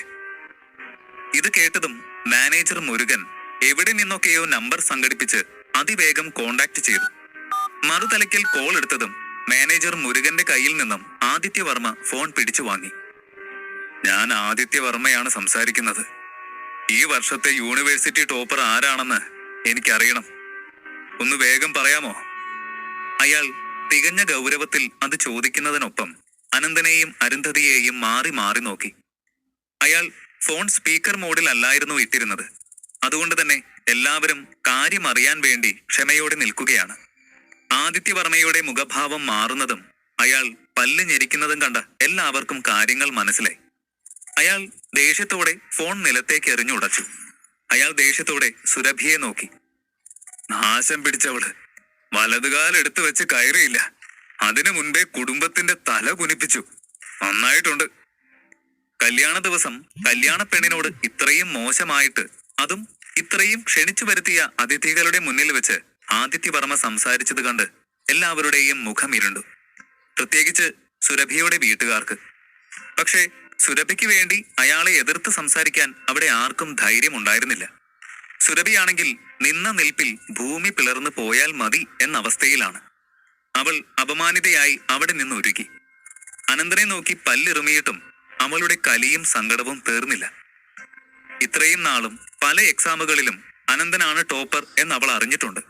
ഇത് കേട്ടതും മാനേജർ മുരുകൻ എവിടെ നിന്നൊക്കെയോ നമ്പർ സംഘടിപ്പിച്ച് അതിവേഗം കോണ്ടാക്ട് ചെയ്തു. മറുതലയ്ക്കൽ കോൾ എടുത്തതും മാനേജർ മുരുകന്റെ കയ്യിൽ നിന്നും ആദിത്യവർമ്മ ഫോൺ പിടിച്ചു വാങ്ങി. ഞാൻ ആദിത്യവർമ്മയാണ് സംസാരിക്കുന്നത്. ഈ വർഷത്തെ യൂണിവേഴ്സിറ്റി ടോപ്പർ ആരാണെന്ന് എനിക്കറിയണം. ഒന്ന് വേഗം പറയാമോ? അയാൾ തികഞ്ഞ ഗൗരവത്തിൽ അത് ചോദിക്കുന്നതിനൊപ്പം അനന്തനെയും അരുന്ധതിയെയും മാറി മാറി നോക്കി. അയാൾ ഫോൺ സ്പീക്കർ മോഡിൽ അല്ലായിരുന്നു ഇട്ടിരുന്നത്. അതുകൊണ്ട് തന്നെ എല്ലാവരും കാര്യം അറിയാൻ വേണ്ടി ക്ഷമയോടെ നിൽക്കുകയാണ്. ആദിത്യവർമ്മയുടെ മുഖഭാവം മാറുന്നതും അയാൾ പല്ല് ഞെരിക്കുന്നതും കണ്ട എല്ലാവർക്കും കാര്യങ്ങൾ മനസ്സിലായി. അയാൾ ദേഷ്യത്തോടെ ഫോൺ നിലത്തേക്ക് എറിഞ്ഞുടച്ചു. അയാൾ ദേഷ്യത്തോടെ സുരഭിയെ നോക്കി. നാശം പിടിച്ചവള് വലതുകാലെടുത്ത് വെച്ച് കയറിയില്ല. അതിനു മുൻപേ കുടുംബത്തിന്റെ തല കുനിപ്പിച്ചു. നന്നായിട്ടുണ്ട്. കല്യാണ ദിവസം കല്യാണ പെണ്ണിനോട് ഇത്രയും മോശമായിട്ട്, അതും ഇത്രയും ക്ഷണിച്ചു വരുത്തിയ അതിഥികളുടെ മുന്നിൽ വെച്ച് ആദിത്യവർമ്മ സംസാരിച്ചത് കണ്ട് എല്ലാവരുടെയും മുഖം ഇരുണ്ടു. പ്രത്യേകിച്ച് സുരഭിയുടെ വീട്ടുകാർക്ക്. പക്ഷേ സുരഭിക്ക് വേണ്ടി അയാളെ എതിർത്ത് സംസാരിക്കാൻ അവിടെ ആർക്കും ധൈര്യമുണ്ടായിരുന്നില്ല. സുരഭിയാണെങ്കിൽ നിന്ന നിൽപ്പിൽ ഭൂമി പിളർന്നു പോയാൽ മതി എന്ന അവസ്ഥയിലാണ്. അവൾ അപമാനിതയായി അവിടെ നിന്ന് ഒരുക്കി. അനന്തനെ നോക്കി പല്ലിറുമിയിട്ടും അവളുടെ കലിയും സങ്കടവും തീർന്നില്ല. ഇത്രയും നാളും പല എക്സാമുകളിലും അനന്തനാണ് ടോപ്പർ എന്ന് അവൾ അറിഞ്ഞിട്ടുണ്ട്.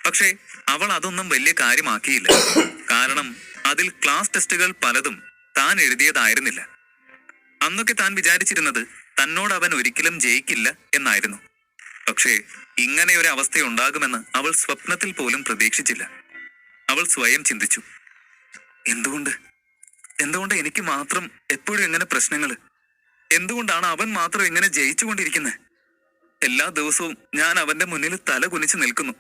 പക്ഷേ അവൾ അതൊന്നും വലിയ കാര്യമാക്കിയില്ല. കാരണം അതിൽ ക്ലാസ് ടെസ്റ്റുകൾ പലതും താൻ എഴുതിയതായിരുന്നില്ല. അന്നൊക്കെ താൻ വിചാരിച്ചിരുന്നത് തന്നോട് അവൻ ഒരിക്കലും ജയിക്കില്ല എന്നായിരുന്നു. പക്ഷേ ഇങ്ങനെ ഒരു അവസ്ഥയുണ്ടാകുമെന്ന് അവൾ സ്വപ്നത്തിൽ പോലും പ്രതീക്ഷിച്ചില്ല. അവൾ സ്വയം ചിന്തിച്ചു, എന്തുകൊണ്ട് എനിക്ക് മാത്രം എപ്പോഴും ഇങ്ങനെ പ്രശ്നങ്ങൾ? എന്തുകൊണ്ടാണ് അവൻ മാത്രം ഇങ്ങനെ ജയിച്ചുകൊണ്ടിരിക്കുന്നത്? എല്ലാ ദിവസവും ഞാൻ അവന്റെ മുന്നിൽ തല കുനിച്ച് നിൽക്കുന്നു.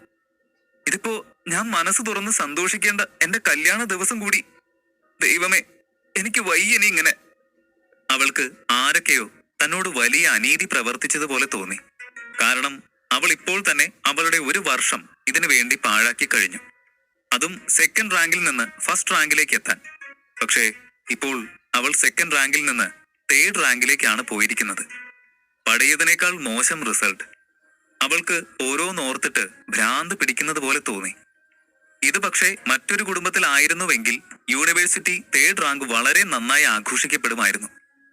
ഇതിപ്പോ ഞാൻ മനസ്സ് തുറന്ന് സന്തോഷിക്കേണ്ട എന്റെ കല്യാണ ദിവസം കൂടി. ദൈവമേ, എനിക്ക് വയ്യനി ഇങ്ങനെ. അവൾക്ക് ആരൊക്കെയോ തന്നോട് വലിയ അനീതി പ്രവർത്തിച്ചതുപോലെ തോന്നി. കാരണം അവൾ ഇപ്പോൾ തന്നെ അവളുടെ ഒരു വർഷം ഇതിനു വേണ്ടി പാഴാക്കി കഴിഞ്ഞു. അതും സെക്കൻഡ് റാങ്കിൽ നിന്ന് ഫസ്റ്റ് റാങ്കിലേക്ക് എത്താൻ. പക്ഷേ ഇപ്പോൾ അവൾ സെക്കൻഡ് റാങ്കിൽ നിന്ന് തേർഡ് റാങ്കിലേക്കാണ് പോയിരിക്കുന്നത്. പഴയതിനേക്കാൾ മോശം റിസൾട്ട്. അവൾക്ക് ഓരോന്നോർത്തിട്ട് ഭ്രാന്ത് പിടിക്കുന്നത് പോലെ തോന്നി. ഇത് പക്ഷേ മറ്റൊരു കുടുംബത്തിലായിരുന്നുവെങ്കിൽ യൂണിവേഴ്സിറ്റി തേർഡ് റാങ്ക് വളരെ നന്നായി ആഘോഷിക്കപ്പെടുമായിരുന്നു.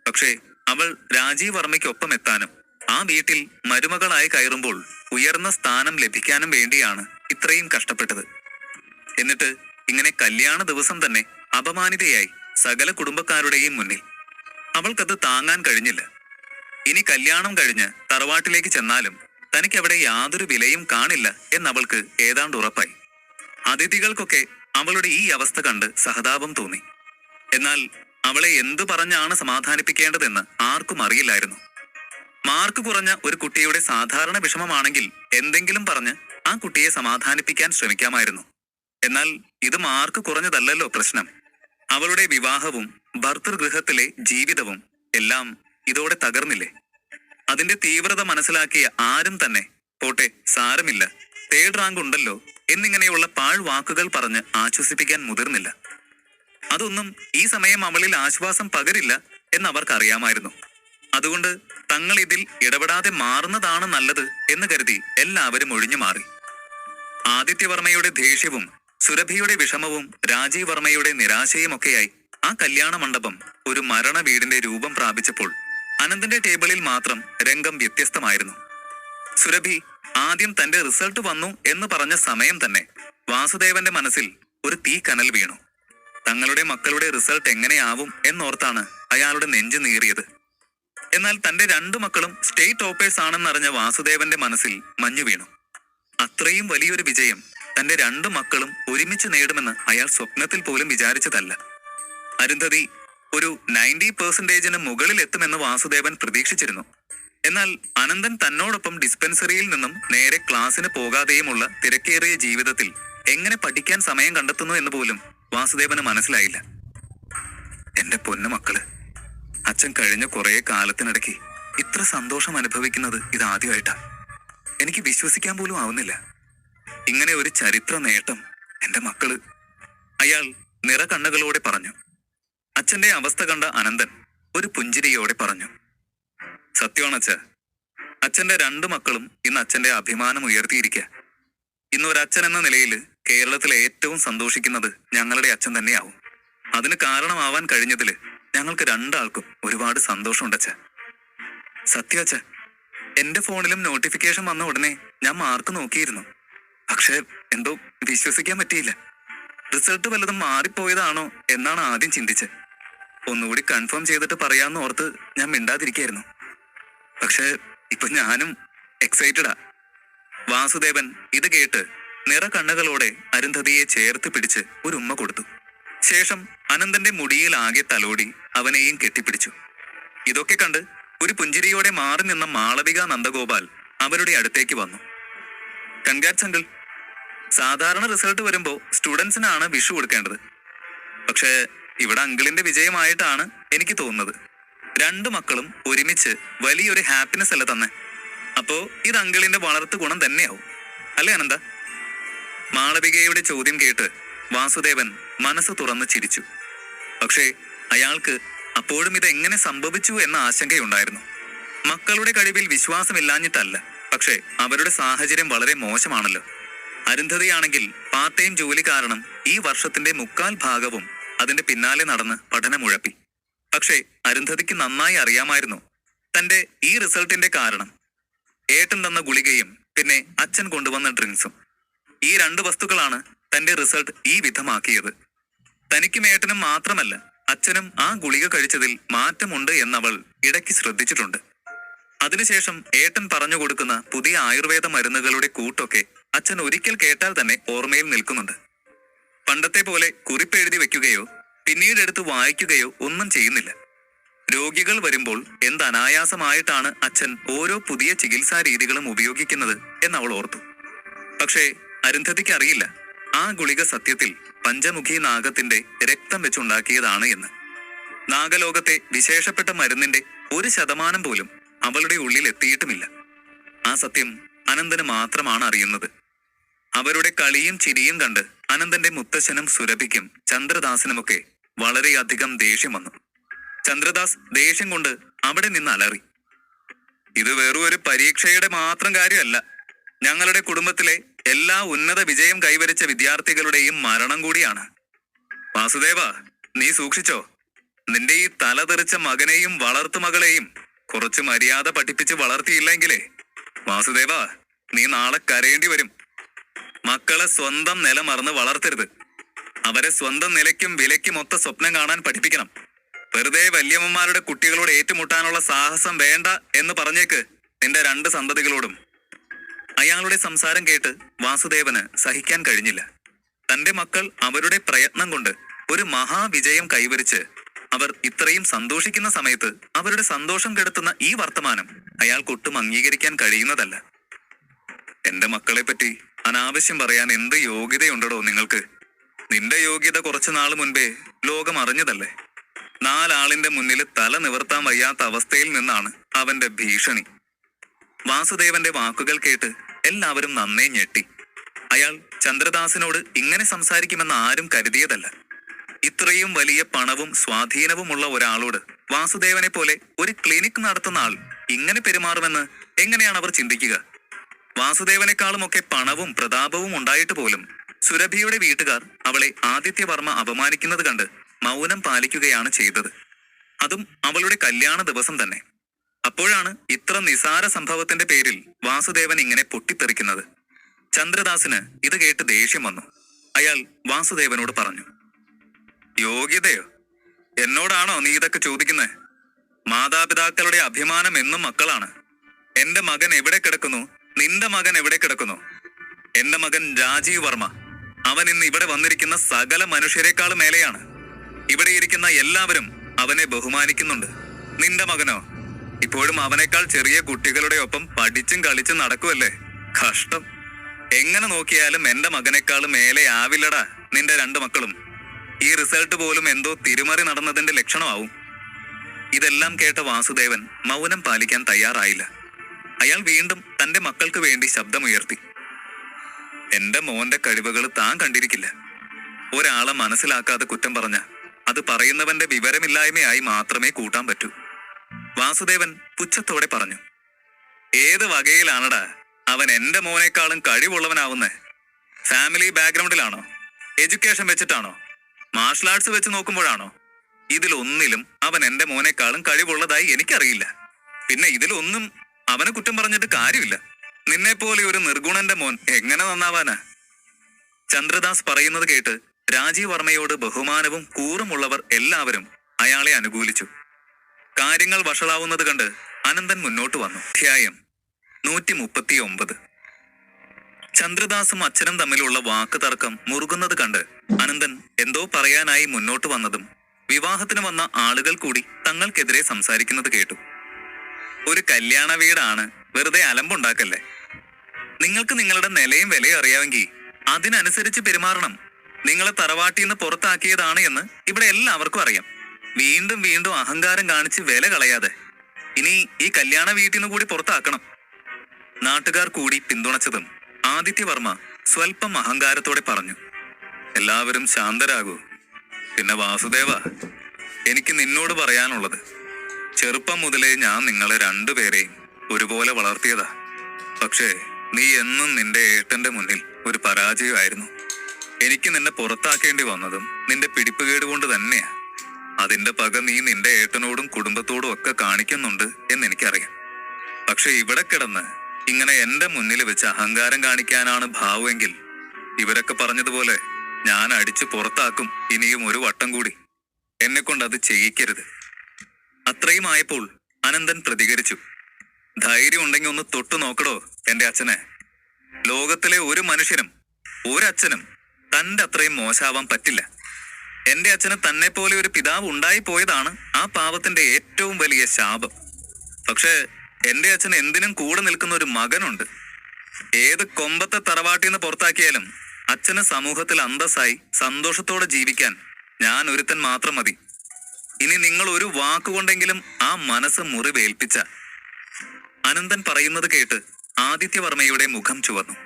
പക്ഷേ അവൾ രാജീവ് വർമ്മയ്ക്കൊപ്പം എത്താനും ആ വീട്ടിൽ മരുമകളായി കയറുമ്പോൾ ഉയർന്ന സ്ഥാനം ലഭിക്കാനും വേണ്ടിയാണ് ഇത്രയും കഷ്ടപ്പെട്ടത്. എന്നിട്ട് ഇങ്ങനെ കല്യാണ ദിവസം തന്നെ അപമാനിതയായി സകല കുടുംബക്കാരുടെയും മുന്നിൽ. അവൾക്കത് താങ്ങാൻ കഴിഞ്ഞില്ല. ഇനി കല്യാണം കഴിഞ്ഞ് തറവാട്ടിലേക്ക് ചെന്നാലും തനിക്കവിടെ യാതൊരു വിലയും കാണില്ല എന്നവൾക്ക് ഏതാണ്ട് ഉറപ്പായി. അതിഥികൾക്കൊക്കെ അവളുടെ ഈ അവസ്ഥ കണ്ട് സഹതാപം തോന്നി. എന്നാൽ അവളെ എന്തു പറഞ്ഞാണ് സമാധാനിപ്പിക്കേണ്ടതെന്ന് ആർക്കും അറിയില്ലായിരുന്നു. മാർക്ക് കുറഞ്ഞ ഒരു കുട്ടിയുടെ സാധാരണ വിഷമമാണെങ്കിൽ എന്തെങ്കിലും പറഞ്ഞ് ആ കുട്ടിയെ സമാധാനിപ്പിക്കാൻ ശ്രമിക്കാമായിരുന്നു. എന്നാൽ ഇത് മാർക്ക് കുറഞ്ഞതല്ലല്ലോ പ്രശ്നം. അവളുടെ വിവാഹവും ഭർതൃഗൃഹത്തിലെ ജീവിതവും എല്ലാം ഇതോടെ തകർന്നില്ലേ? അതിന്റെ തീവ്രത മനസ്സിലാക്കിയ ആരും തന്നെ പോട്ടെ, സാരമില്ല, തേർഡ് റാങ്ക് ഉണ്ടല്ലോ എന്നിങ്ങനെയുള്ള പാഴ്വാക്കുകൾ പറഞ്ഞ് ആശ്വസിപ്പിക്കാൻ മുതിർന്നില്ല. അതൊന്നും ഈ സമയം അവളിൽ ആശ്വാസം പകരില്ല എന്നവർക്കറിയാമായിരുന്നു. അതുകൊണ്ട് തങ്ങൾ ഇതിൽ ഇടപെടാതെ മാറുന്നതാണ് നല്ലത് എന്ന് കരുതി എല്ലാവരും ഒഴിഞ്ഞു മാറി. ആദിത്യവർമ്മയുടെ ദേഷ്യവും സുരഭിയുടെ വിഷമവും രാജീവ് വർമ്മയുടെ നിരാശയുമൊക്കെയായി ആ കല്യാണ മണ്ഡപം ഒരു മരണ വീടിന്റെ രൂപം പ്രാപിച്ചപ്പോൾ അനന്തന്റെ ടേബിളിൽ മാത്രം രംഗം വ്യത്യസ്തമായിരുന്നു. സുരഭി ആദ്യം തന്റെ റിസൾട്ട് വന്നു എന്ന് പറഞ്ഞ സമയം തന്നെ വാസുദേവന്റെ മനസ്സിൽ ഒരു തീ കനൽ വീണു. തങ്ങളുടെ മക്കളുടെ റിസൾട്ട് എങ്ങനെയാവും എന്നോർത്താണ് അയാളുടെ നെഞ്ചു നീറിയത്. എന്നാൽ തന്റെ രണ്ടു മക്കളും സ്റ്റേറ്റ് ടോപ്പേഴ്സ് ആണെന്നറിഞ്ഞ വാസുദേവന്റെ മനസ്സിൽ മഞ്ഞു വീണു. അത്രയും വലിയൊരു വിജയം തന്റെ രണ്ടു മക്കളും ഒരുമിച്ച് നേടുമെന്ന് അയാൾ സ്വപ്നത്തിൽ പോലും വിചാരിച്ചതല്ല. അരുന്ധതി ഒരു 90% മുകളിൽ എത്തുമെന്ന് വാസുദേവൻ പ്രതീക്ഷിച്ചിരുന്നു. എന്നാൽ അനന്തൻ തന്നോടൊപ്പം ഡിസ്പെൻസറിയിൽ നിന്നും നേരെ ക്ലാസ്സിന് പോകാതെയുമുള്ള തിരക്കേറിയ ജീവിതത്തിൽ എങ്ങനെ പഠിക്കാൻ സമയം കണ്ടെത്തുന്നു എന്ന് പോലും വാസുദേവന് മനസ്സിലായില്ല. എന്റെ പൊന്നു മക്കള്, അച്ഛൻ കഴിഞ്ഞ കുറെ കാലത്തിനിടയ്ക്ക് ഇത്ര സന്തോഷം അനുഭവിക്കുന്നത് ഇതാദ്യമായിട്ടാ. എനിക്ക് വിശ്വസിക്കാൻ പോലും ആവുന്നില്ല. ഇങ്ങനെ ഒരു ചരിത്ര നേട്ടം എന്റെ മക്കള്. അയാൾ നിറകണ്ണുകളോടെ പറഞ്ഞു. അച്ഛന്റെ അവസ്ഥ കണ്ട അനന്തൻ ഒരു പുഞ്ചിരിയോടെ പറഞ്ഞു, സത്യമാണ് അച്ഛ. അച്ഛന്റെ 2 മക്കളും ഇന്ന് അച്ഛന്റെ അഭിമാനം ഉയർത്തിയിരിക്കുക. ഇന്ന് ഒരച്ഛൻ എന്ന നിലയിൽ കേരളത്തിലെ ഏറ്റവും സന്തോഷിക്കുന്നത് ഞങ്ങളുടെ അച്ഛൻ തന്നെയാവും. അതിന് കാരണമാവാൻ കഴിഞ്ഞതില് ഞങ്ങൾക്ക് 2 ആൾക്കും ഒരുപാട് സന്തോഷമുണ്ട് അച്ഛ. സത്യം അച്ഛ, എന്റെ ഫോണിലും നോട്ടിഫിക്കേഷൻ വന്ന ഉടനെ ഞാൻ മാർക്ക് നോക്കിയിരുന്നു. പക്ഷെ എന്തോ വിശ്വസിക്കാൻ പറ്റിയില്ല. റിസൾട്ട് വല്ലതും മാറിപ്പോയതാണോ എന്നാണ് ആദ്യം ചിന്തിച്ചത്. ഒന്നുകൂടി കൺഫേം ചെയ്തിട്ട് പറയാമെന്ന് ഓർത്ത് ഞാൻ മിണ്ടാതിരിക്കായിരുന്നു. പക്ഷെ ഇപ്പൊ ഞാനും എക്സൈറ്റഡാ. വാസുദേവൻ ഇത് കേട്ട് നിറകണ്ണുകളോടെ അരുന്ധതിയെ ചേർത്ത് പിടിച്ച് ഒരു ഉമ്മ കൊടുത്തു. ശേഷം അനന്തന്റെ മുടിയിൽ ആകെ തലോടി അവനെയും കെട്ടിപ്പിടിച്ചു. ഇതൊക്കെ കണ്ട് ഒരു പുഞ്ചിരിയോടെ മാറി നിന്ന മാളവിക നന്ദഗോപാൽ അവരുടെ അടുത്തേക്ക് വന്നു. Congrats uncle. സാധാരണ റിസൾട്ട് വരുമ്പോ സ്റ്റുഡൻസിനാണ് വിഷു കൊടുക്കേണ്ടത്. പക്ഷേ ഇവിടെ അങ്കിളിന്റെ വിജയമായിട്ടാണ് എനിക്ക് തോന്നുന്നത്. 2 മക്കളും ഒരുമിച്ച് വലിയൊരു ഹാപ്പിനെസ് അല്ല തന്നെ. അപ്പോ ഇത് അങ്കിളിന്റെ വളർത്തു ഗുണം തന്നെയാവും അല്ലേ അനന്ത? മാളവികയുടെ ചോദ്യം കേട്ട് വാസുദേവൻ മനസ്സ് തുറന്ന് ചിരിച്ചു. പക്ഷേ അയാൾക്ക് അപ്പോഴും ഇത് എങ്ങനെ സംഭവിച്ചു എന്ന ആശങ്കയുണ്ടായിരുന്നു. മക്കളുടെ കഴിവിൽ വിശ്വാസമില്ലാഞ്ഞിട്ടല്ല, പക്ഷേ അവരുടെ സാഹചര്യം വളരെ മോശമാണല്ലോ. അരുന്ധതിയാണെങ്കിൽ പാർട്ട് ടൈം ജോലി കാരണം ഈ വർഷത്തിന്റെ 3/4 ഭാഗവും അതിന്റെ പിന്നാലെ നടന്ന് പഠനമുഴപ്പി. പക്ഷേ അരുന്ധതിക്ക് നന്നായി അറിയാമായിരുന്നു തന്റെ ഈ റിസൾട്ടിന്റെ കാരണം. ഏട്ടൻ തന്ന ഗുളികയും പിന്നെ അച്ഛൻ കൊണ്ടുവന്ന ഡ്രിങ്ക്സും, ഈ 2 വസ്തുക്കളാണ് തന്റെ റിസൾട്ട് ഈ വിധമാക്കിയത്. തനിക്കും ഏട്ടനും മാത്രമല്ല, അച്ഛനും ആ ഗുളിക കഴിച്ചതിൽ മാറ്റമുണ്ട് എന്നവൾ ഇടയ്ക്ക് ശ്രദ്ധിച്ചിട്ടുണ്ട്. അതിനുശേഷം ഏട്ടൻ പറഞ്ഞു കൊടുക്കുന്ന പുതിയ ആയുർവേദ മരുന്നുകളുടെ കൂട്ടൊക്കെ അച്ഛൻ ഒരിക്കൽ കേട്ടാൽ തന്നെ ഓർമ്മയിൽ നിൽക്കുന്നുണ്ട്. പണ്ടത്തെ പോലെ കുറിപ്പെഴുതി വെക്കുകയോ പിന്നീട് എടുത്ത് വായിക്കുകയോ ഒന്നും ചെയ്യുന്നില്ല. രോഗികൾ വരുമ്പോൾ എന്ത് അനായാസമായിട്ടാണ് അച്ഛൻ ഓരോ പുതിയ ചികിത്സാ രീതികളും ഉപയോഗിക്കുന്നത് എന്നവൾ ഓർത്തു. പക്ഷേ അരുന്ധതിക്ക് അറിയില്ല ആ ഗുളിക സത്യത്തിൽ പഞ്ചമുഖി നാഗത്തിന്റെ രക്തം വെച്ചുണ്ടാക്കിയതാണ് എന്ന്. നാഗലോകത്തെ വിശേഷപ്പെട്ട മരുന്നിന്റെ 1% പോലും അവളുടെ ഉള്ളിൽ എത്തിയിട്ടുമില്ല. ആ സത്യം അനന്തന് മാത്രമാണ് അറിയുന്നത്. അവരുടെ കളിയും ചിരിയും കണ്ട് അനന്തന്റെ മുത്തശ്ശനും സുരഭിക്കും ചന്ദ്രദാസിനുമൊക്കെ വളരെയധികം ദേഷ്യം വന്നു. ചന്ദ്രദാസ് ദേഷ്യം കൊണ്ട് അവിടെ നിന്ന് അലറി, ഇത് വെറും ഒരു പരീക്ഷയുടെ മാത്രം കാര്യമല്ല, ഞങ്ങളുടെ കുടുംബത്തിലെ എല്ലാ ഉന്നത വിജയം കൈവരിച്ച വിദ്യാർത്ഥികളുടെയും മരണം കൂടിയാണ്. വാസുദേവ, നീ സൂക്ഷിച്ചോ. നിന്റെ ഈ തലതെറിച്ച മകനെയും വളർത്തുമകളെയും കുറച്ച് മര്യാദ പഠിപ്പിച്ച് വളർത്തിയില്ലെങ്കിലേ വാസുദേവ, നീ നാളെ കരയേണ്ടി വരും. മക്കളെ സ്വന്തം നില മറന്ന് വളർത്തരുത്. അവരെ സ്വന്തം നിലയ്ക്കും വിലയ്ക്കും ഒത്ത സ്വപ്നം കാണാൻ പഠിപ്പിക്കണം. വെറുതെ വല്യമ്മമാരുടെ കുട്ടികളോട് ഏറ്റുമുട്ടാനുള്ള സാഹസം വേണ്ട എന്ന് പറഞ്ഞേക്ക് നിന്റെ 2 സന്തതികളോടും. അയാളുടെ സംസാരം കേട്ട് വാസുദേവന് സഹിക്കാൻ കഴിഞ്ഞില്ല. തന്റെ മക്കൾ അവരുടെ പ്രയത്നം കൊണ്ട് ഒരു മഹാവിജയം കൈവരിച്ച് അവർ ഇത്രയും സന്തോഷിക്കുന്ന സമയത്ത് അവരുടെ സന്തോഷം കെടുത്തുന്ന ഈ വർത്തമാനം അയാൾക്കൊട്ടും അംഗീകരിക്കാൻ കഴിയുന്നതല്ല. എന്റെ മക്കളെ പറ്റി അനാവശ്യം പറയാൻ എന്ത് യോഗ്യതയുണ്ടോ നിങ്ങൾക്ക്? നിന്റെ യോഗ്യത കുറച്ചു നാൾ മുൻപേ ലോകം അറിഞ്ഞതല്ലേ. 4 ആളിന്റെ മുന്നിൽ തല നിവർത്താൻ വയ്യാത്ത അവസ്ഥയിൽ നിന്നാണ് അവന്റെ ഭീഷണി. വാസുദേവന്റെ വാക്കുകൾ കേട്ട് എല്ലാവരും നന്നേ ഞെട്ടി. അയാൾ ചന്ദ്രദാസിനോട് ഇങ്ങനെ സംസാരിക്കുമെന്ന് ആരും കരുതിയതല്ല. ഇത്രയും വലിയ പണവും സ്വാധീനവുമുള്ള ഒരാളോട് വാസുദേവനെ പോലെ ഒരു ക്ലിനിക് നടത്തുന്ന ആൾ ഇങ്ങനെ പെരുമാറുമെന്ന് എങ്ങനെയാണ് അവർ ചിന്തിക്കുക? വാസുദേവനെക്കാളുമൊക്കെ പണവും പ്രതാപവും ഉണ്ടായിട്ട് പോലും സുരഭിയുടെ വീട്ടുകാർ അവളെ ആദിത്യവർമ്മ അപമാനിക്കുന്നത് കണ്ട് മൗനം പാലിക്കുകയാണ് ചെയ്തത്. അതും അവളുടെ കല്യാണ ദിവസം തന്നെ. അപ്പോഴാണ് ഇത്ര നിസാര സംഭവത്തിന്റെ പേരിൽ വാസുദേവൻ ഇങ്ങനെ പൊട്ടിത്തെറിക്കുന്നത്. ചന്ദ്രദാസിന് ഇത് കേട്ട് ദേഷ്യം വന്നു. അയാൾ വാസുദേവനോട് പറഞ്ഞു, യോഗ്യതയോ? എന്നോടാണോ നീ ഇതൊക്കെ ചോദിക്കുന്നത്? മാതാപിതാക്കളുടെ അഭിമാനം എന്നും മക്കളാണ്. എന്റെ മകൻ എവിടെ കിടക്കുന്നു? നിന്റെ മകൻ എവിടെ കിടക്കുന്നു? എന്റെ മകൻ രാജീവ് വർമ്മ, അവൻ ഇന്ന് ഇവിടെ വന്നിരിക്കുന്ന സകല മനുഷ്യരെക്കാളും മേലെയാണ്. ഇവിടെ ഇരിക്കുന്ന എല്ലാവരും അവനെ ബഹുമാനിക്കുന്നുണ്ട്. നിന്റെ മകനോ ഇപ്പോഴും അവനേക്കാൾ ചെറിയ കുട്ടികളുടെ ഒപ്പം പഠിച്ചും കളിച്ചും നടക്കുമല്ലേ? കഷ്ടം. എങ്ങനെ നോക്കിയാലും എന്റെ മകനേക്കാളും മേലെ ആവില്ലടാ നിന്റെ 2 മക്കളും. ഈ റിസൾട്ട് പോലും എന്തോ തിരുമറി നടന്നതിന്റെ ലക്ഷണമാവും. ഇതെല്ലാം കേട്ട വാസുദേവൻ മൗനം പാലിക്കാൻ തയ്യാറായില്ല. അയാൾ വീണ്ടും തന്റെ മക്കൾക്ക് വേണ്ടി ശബ്ദമുയർത്തി. എന്റെ മോന്റെ കഴിവുകൾ താൻ കണ്ടിരിക്കില്ല. ഒരാളെ മനസ്സിലാക്കാതെ കുറ്റം പറഞ്ഞ അത് പറയുന്നവന്റെ വിവരമില്ലായ്മയായി മാത്രമേ കൂട്ടാൻ പറ്റൂ. വാസുദേവൻ പുച്ഛത്തോടെ പറഞ്ഞു. ഏത് വകയിലാണടാ അവൻ എന്റെ മോനേക്കാളും കഴിവുള്ളവനാവുന്നേ? ഫാമിലി ബാക്ക്ഗ്രൗണ്ടിലാണോ? എഡ്യൂക്കേഷൻ വെച്ചിട്ടാണോ? മാർഷൽ ആർട്സ് വെച്ച് നോക്കുമ്പോഴാണോ? ഇതിലൊന്നിലും അവൻ എന്റെ മോനേക്കാളും കഴിവുള്ളതായി എനിക്കറിയില്ല. പിന്നെ ഇതിലൊന്നും അവനെ കുറ്റം പറഞ്ഞിട്ട് കാര്യമില്ല. നിന്നെപ്പോലെ ഒരു നിർഗുണന്റെ മോൻ എങ്ങനെ നന്നാവാനാ? ചന്ദ്രദാസ് പറയുന്നത് കേട്ട് രാജീവ് വർമ്മയോട് ബഹുമാനവും കൂറുമുള്ളവർ എല്ലാവരും അയാളെ അനുകൂലിച്ചു. കാര്യങ്ങൾ വഷളാവുന്നത് കണ്ട് അനന്തൻ മുന്നോട്ട് വന്നു. അധ്യായം 139. ചന്ദ്രദാസും അച്ഛനും തമ്മിലുള്ള വാക്ക് തർക്കം മുറുകുന്നത് കണ്ട് അനന്തൻ എന്തോ പറയാനായി മുന്നോട്ട് വന്നതും വിവാഹത്തിന് വന്ന ആളുകൾ കൂടി തങ്ങൾക്കെതിരെ സംസാരിക്കുന്നത് കേട്ടു. ഒരു കല്യാണ വീടാണ്, വെറുതെ അലമ്പുണ്ടാക്കല്ലേ. നിങ്ങൾക്ക് നിങ്ങളുടെ നിലയും വിലയും അറിയാമെങ്കിൽ അതിനനുസരിച്ച് പെരുമാറണം. നിങ്ങളെ തറവാട്ടിന്ന് പുറത്താക്കിയതാണ് എന്ന് ഇവിടെ എല്ലാവർക്കും അറിയാം. വീണ്ടും വീണ്ടും അഹങ്കാരം കാണിച്ച് വില കളയാതെ ഇനി ഈ കല്യാണ വീട്ടിൽ നിന്ന് കൂടി പുറത്താക്കണം. നാട്ടുകാർ കൂടി പിന്തുണച്ചതും ആദിത്യവർമ്മ സ്വൽപ്പം അഹങ്കാരത്തോടെ പറഞ്ഞു. എല്ലാവരും ശാന്തരാകൂ. പിന്നെ വാസുദേവ, എനിക്ക് നിന്നോട് പറയാനുള്ളത്, ചെറുപ്പം മുതലേ ഞാൻ നിങ്ങളെ 2 പേരെയും ഒരുപോലെ വളർത്തിയതാ. പക്ഷേ നീ എന്നും നിന്റെ ഏട്ടന്റെ മുന്നിൽ ഒരു പരാജയമായിരുന്നു. എനിക്ക് നിന്നെ പുറത്താക്കേണ്ടി വന്നതും നിന്റെ പിടിപ്പുകേട് കൊണ്ട് തന്നെയാ. അതിന്റെ പക നീ നിന്റെ ഏട്ടനോടും കുടുംബത്തോടും ഒക്കെ കാണിക്കുന്നുണ്ട് എന്നെനിക്കറിയാം. പക്ഷെ ഇവിടെ കിടന്ന് ഇങ്ങനെ എന്റെ മുന്നിൽ വെച്ച് അഹങ്കാരം കാണിക്കാനാണ് ഭാവമെങ്കിൽ ഇവരൊക്കെ പറഞ്ഞതുപോലെ ഞാൻ അടിച്ചു പുറത്താക്കും ഇനിയും ഒരു വട്ടം കൂടി. എന്നെ കൊണ്ട് അത് ചെയ്യിക്കരുത്. അത്രയും ആയപ്പോൾ അനന്തൻ പ്രതികരിച്ചു. ധൈര്യം ഉണ്ടെങ്കിൽ ഒന്ന് തൊട്ടു നോക്കടോ എന്റെ അച്ഛനെ. ലോകത്തിലെ ഒരു മനുഷ്യനും ഒരച്ഛനും തന്റെ അത്രയും മോശാവാൻ പറ്റില്ല. എന്റെ അച്ഛന് തന്നെ പോലെ ഒരു പിതാവ് ഉണ്ടായി പോയതാണ് ആ പാവത്തിന്റെ ഏറ്റവും വലിയ ശാപം. പക്ഷേ എന്റെ അച്ഛന് എന്തിനും കൂടെ നിൽക്കുന്ന ഒരു മകനുണ്ട്. ഏത് കൊമ്പത്തെ തറവാട്ടിന്ന് പുറത്താക്കിയാലും അച്ഛന് സമൂഹത്തിൽ അന്തസ്സായി സന്തോഷത്തോടെ ജീവിക്കാൻ ഞാൻ ഒരുത്തൻ മാത്രം മതി. ഇനി നിങ്ങൾ ഒരു വാക്കുകൊണ്ടെങ്കിലും ആ മനസ്സ് മുറിവേൽപ്പിച്ച. അനന്തൻ പറയുന്നത് കേട്ട് ആദിത്യവർമ്മയുടെ മുഖം ചുവന്നു.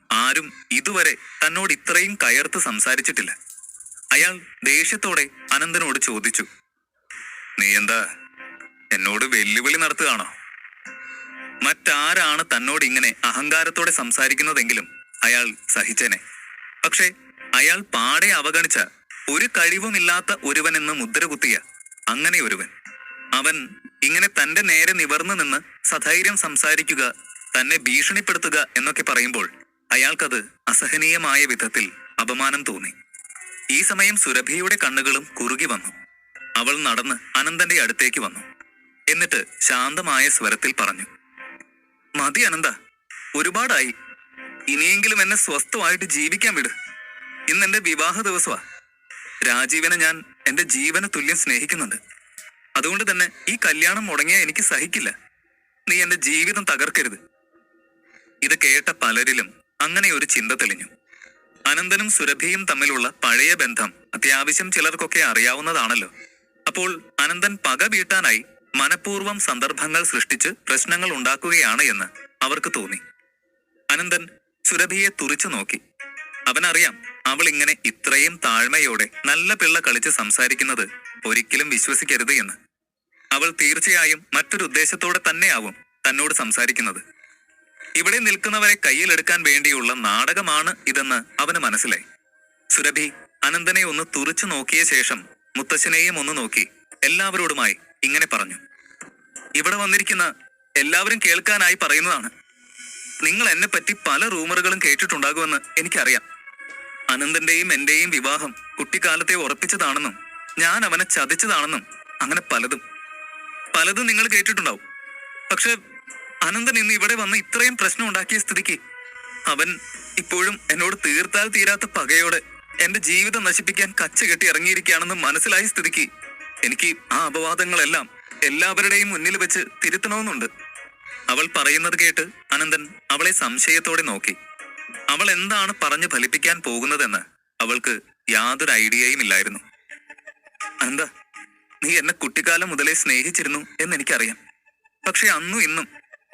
ആരും ഇതുവരെ തന്നോട് ഇത്രയും കയർത്ത് സംസാരിച്ചിട്ടില്ല. അയാൾ ദേഷ്യത്തോടെ അനന്തനോട് ചോദിച്ചു. നീ എന്താ എന്നോട് വെല്ലുവിളി നടത്തുകയാണോ? മറ്റാരാണ് തന്നോട് ഇങ്ങനെ അഹങ്കാരത്തോടെ സംസാരിക്കുന്നതെങ്കിലും അയാൾ സഹിച്ചേനെ. പക്ഷെ അയാൾ പാടെ അവഗണിച്ച ഒരു കഴിവുമില്ലാത്ത ഒരുവനെന്ന് മുദ്ര കുത്തിയ അങ്ങനെ ഒരുവൻ, അവൻ ഇങ്ങനെ തന്റെ നേരെ നിവർന്നു നിന്ന് സധൈര്യം സംസാരിക്കുക, തന്നെ ഭീഷണിപ്പെടുത്തുക എന്നൊക്കെ പറയുമ്പോൾ അയാൾക്കത് അസഹനീയമായ വിധത്തിൽ അപമാനം തോന്നി. ഈ സമയം സുരഭിയുടെ കണ്ണുകളും കുറുകി വന്നു. അവൾ നടന്ന് അനന്തന്റെ അടുത്തേക്ക് വന്നു. എന്നിട്ട് ശാന്തമായ സ്വരത്തിൽ പറഞ്ഞു. മതി അനന്ത, ഒരുപാടായി. ഇനിയെങ്കിലും എന്നെ സ്വസ്ഥമായിട്ട് ജീവിക്കാൻ വിട്. ഇന്ന് എന്റെ വിവാഹ ദിവസമാ. രാജീവനെ ഞാൻ എന്റെ ജീവന തുല്യം സ്നേഹിക്കുന്നുണ്ട്. അതുകൊണ്ട് തന്നെ ഈ കല്യാണം മുടങ്ങിയാൽ എനിക്ക് സഹിക്കില്ല. നീ എന്റെ ജീവിതം തകർക്കരുത്. ഇത് കേട്ട പലരിലും അങ്ങനെ ഒരു ചിന്ത തെളിഞ്ഞു. അനന്തനും സുരഭിയും തമ്മിലുള്ള പഴയ ബന്ധം അത്യാവശ്യം ചിലർക്കൊക്കെ അറിയാവുന്നതാണല്ലോ. അപ്പോൾ അനന്തൻ പക വീട്ടാനായി മനഃപൂർവ്വം സന്ദർഭങ്ങൾ സൃഷ്ടിച്ച് പ്രശ്നങ്ങൾ ഉണ്ടാക്കുകയാണ് എന്ന് അവർക്ക് തോന്നി. അനന്തൻ സുരഭിയെ തുറിച്ചു നോക്കി. അവനറിയാം അവൾ ഇങ്ങനെ ഇത്രയും താഴ്മയോടെ നല്ല പിള്ള കളിച്ച് സംസാരിക്കുന്നത് ഒരിക്കലും വിശ്വസിക്കരുത് എന്ന്. അവൾ തീർച്ചയായും മറ്റൊരു ഉദ്ദേശത്തോടെ തന്നെയാവും തന്നോട് സംസാരിക്കുന്നത്. ഇവിടെ നിൽക്കുന്നവരെ കയ്യിലെടുക്കാൻ വേണ്ടിയുള്ള നാടകമാണ് ഇതെന്ന് അവന് മനസ്സിലായി. സുരഭി അനന്തനെ ഒന്ന് തുറിച്ചു നോക്കിയ ശേഷം മുത്തശ്ശനെയും ഒന്ന് നോക്കി എല്ലാവരോടുമായി ഇങ്ങനെ പറഞ്ഞു. ഇവിടെ വന്നിരിക്കുന്ന എല്ലാവരും കേൾക്കാനായി പറയുന്നതാണ്. നിങ്ങൾ എന്നെ പറ്റി പല റൂമറുകളും കേട്ടിട്ടുണ്ടാകുമെന്ന് എനിക്കറിയാം. അനന്തന്റെയും എന്റെയും വിവാഹം കുട്ടിക്കാലത്തെ ഉറപ്പിച്ചതാണെന്നും ഞാൻ അവനെ ചതിച്ചതാണെന്നും അങ്ങനെ പലതും നിങ്ങൾ കേട്ടിട്ടുണ്ടാവും. പക്ഷെ അനന്തൻ ഇന്ന് ഇവിടെ വന്ന് ഇത്രയും പ്രശ്നം ഉണ്ടാക്കിയ സ്ഥിതിക്ക് അവൻ ഇപ്പോഴും എന്നോട് തീർത്താൽ തീരാത്ത പകയോടെ എന്റെ ജീവിതം നശിപ്പിക്കാൻ കച്ച കെട്ടി ഇറങ്ങിയിരിക്കുകയാണെന്ന് മനസ്സിലായ സ്ഥിതിക്ക് എനിക്ക് ആ അപവാദങ്ങളെല്ലാം എല്ലാവരുടെയും മുന്നിൽ വെച്ച് തിരുത്തണമെന്നുണ്ട്. അവൾ പറയുന്നത് കേട്ട് അനന്തൻ അവളെ സംശയത്തോടെ നോക്കി. അവൾ എന്താണ് പറഞ്ഞു ഫലിപ്പിക്കാൻ പോകുന്നതെന്ന് അവൾക്ക് യാതൊരു ഐഡിയയും ഇല്ലായിരുന്നു. അനന്ത, നീ എന്നെ കുട്ടിക്കാലം മുതലേ സ്നേഹിച്ചിരുന്നു എന്നെനിക്കറിയാം. പക്ഷെ അന്നും ഇന്നും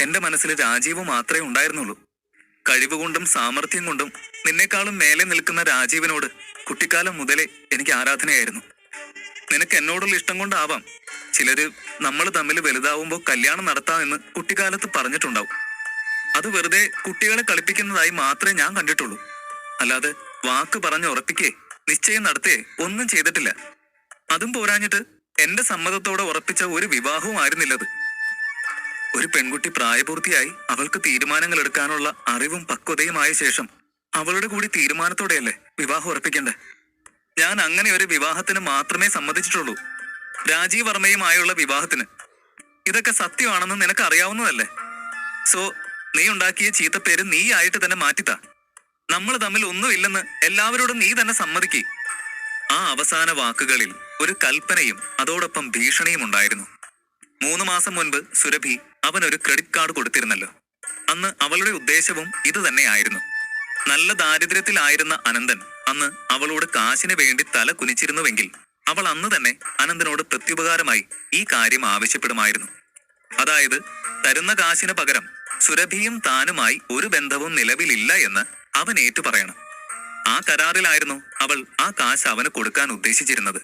എന്റെ മനസ്സിൽ രാജീവ് മാത്രമേ ഉണ്ടായിരുന്നുള്ളൂ. കഴിവുകൊണ്ടും സാമർഥ്യം കൊണ്ടും നിന്നെക്കാളും മേലെ നിൽക്കുന്ന രാജീവിനോട് കുട്ടിക്കാലം മുതലേ എനിക്ക് ആരാധനയായിരുന്നു. നിനക്ക് എന്നോടുള്ള ഇഷ്ടം കൊണ്ടാവാം ചിലര് നമ്മൾ തമ്മിൽ വലുതാവുമ്പോൾ കല്യാണം നടത്താമെന്ന് കുട്ടിക്കാലത്ത് പറഞ്ഞിട്ടുണ്ടാവും. അത് വെറുതെ കുട്ടികളെ കളിപ്പിക്കുന്നതായി മാത്രമേ ഞാൻ കണ്ടിട്ടുള്ളൂ. അല്ലാതെ വാക്ക് പറഞ്ഞ് ഉറപ്പിക്കേ നിശ്ചയം നടത്തേ ഒന്നും ചെയ്തിട്ടില്ല. അതും പോരാഞ്ഞിട്ട് എന്റെ സമ്മതത്തോടെ ഉറപ്പിച്ച ഒരു വിവാഹവും ആയിരുന്നില്ലത്. ഒരു പെൺകുട്ടി പ്രായപൂർത്തിയായി അവൾക്ക് തീരുമാനങ്ങൾ എടുക്കാനുള്ള അറിവും പക്വതയുമായ ശേഷം അവളുടെ കൂടി തീരുമാനത്തോടെയല്ലേ വിവാഹം ഉറപ്പിക്കണ്ടേ? ഞാൻ അങ്ങനെ ഒരു വിവാഹത്തിന് മാത്രമേ സമ്മതിച്ചിട്ടുള്ളൂ, രാജീവ് വർമ്മയുമായുള്ള വിവാഹത്തിന്. ഇതൊക്കെ സത്യമാണെന്ന് നിനക്ക് അറിയാവുന്നതല്ലേ. സോ നീ ഉണ്ടാക്കിയ ചീത്തപ്പേര് നീ ആയിട്ട് തന്നെ മാറ്റിത്താ. നമ്മൾ തമ്മിൽ ഒന്നുമില്ലെന്ന് എല്ലാവരോടും നീ തന്നെ സമ്മതിക്കേ. ആ അവസാന വാക്കുകളിൽ ഒരു കൽപ്പനയും അതോടൊപ്പം ഭീഷണിയും ഉണ്ടായിരുന്നു. 3 മാസം മുൻപ് സുരഭി അവനൊരു ക്രെഡിറ്റ് കാർഡ് കൊടുത്തിരുന്നല്ലോ. അന്ന് അവളുടെ ഉദ്ദേശവും ഇത് തന്നെയായിരുന്നു. നല്ല ദാരിദ്ര്യത്തിലായിരുന്ന അനന്തൻ അന്ന് അവളോട് കാശിന് വേണ്ടി തല കുനിച്ചിരുന്നുവെങ്കിൽ അവൾ അന്ന് തന്നെ അനന്തനോട് പ്രത്യുപകാരമായി ഈ കാര്യം ആവശ്യപ്പെടുമായിരുന്നു. അതായത്, തരുന്ന കാശിന് പകരം സുരഭിയും താനുമായി ഒരു ബന്ധവും നിലവിലില്ല എന്ന് അവൻ ഏറ്റു പറയണം. ആ കരാറിലായിരുന്നു അവൾ ആ കാശ് അവന് കൊടുക്കാൻ ഉദ്ദേശിച്ചിരുന്നത്.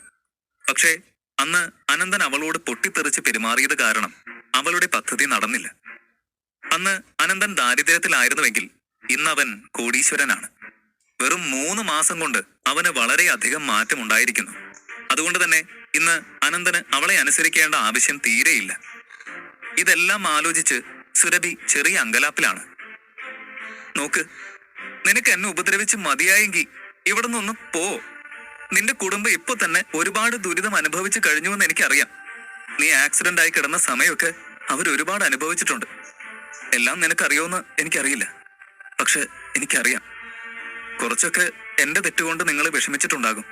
പക്ഷേ അന്ന് അനന്തൻ അവളോട് പൊട്ടിത്തെറിച്ച് പെരുമാറിയത് കാരണം അവളുടെ പദ്ധതി നടന്നില്ല. അന്ന് അനന്തൻ ദാരിദ്ര്യത്തിലായിരുന്നുവെങ്കിൽ ഇന്നവൻ കോടീശ്വരനാണ്. വെറും 3 മാസം കൊണ്ട് അവന് വളരെയധികം മാറ്റമുണ്ടായിരിക്കുന്നു. അതുകൊണ്ട് തന്നെ ഇന്ന് അനന്തന് അവളെ അനുസരിക്കേണ്ട ആവശ്യം തീരെയില്ല. ഇതെല്ലാം ആലോചിച്ച് സുരഭി ചെറിയ അങ്കലാപ്പിലാണ്. നോക്ക്, നിനക്ക് എന്നെ ഉപദ്രവിച്ച് മതിയായെങ്കിൽ ഇവിടെ നിന്നൊന്ന് പോ. നിന്റെ കുടുംബം ഇപ്പൊ തന്നെ ഒരുപാട് ദുരിതം അനുഭവിച്ചു കഴിഞ്ഞുവെന്ന് എനിക്കറിയാം. നീ ആക്സിഡന്റ് ആയി കിടന്ന സമയമൊക്കെ അവരൊരുപാട് അനുഭവിച്ചിട്ടുണ്ട്. എല്ലാം നിനക്കറിയോന്ന് എനിക്കറിയില്ല. പക്ഷെ എനിക്കറിയാം, കുറച്ചൊക്കെ എന്റെ തെറ്റുകൊണ്ട് നിങ്ങൾ വിഷമിച്ചിട്ടുണ്ടാകും.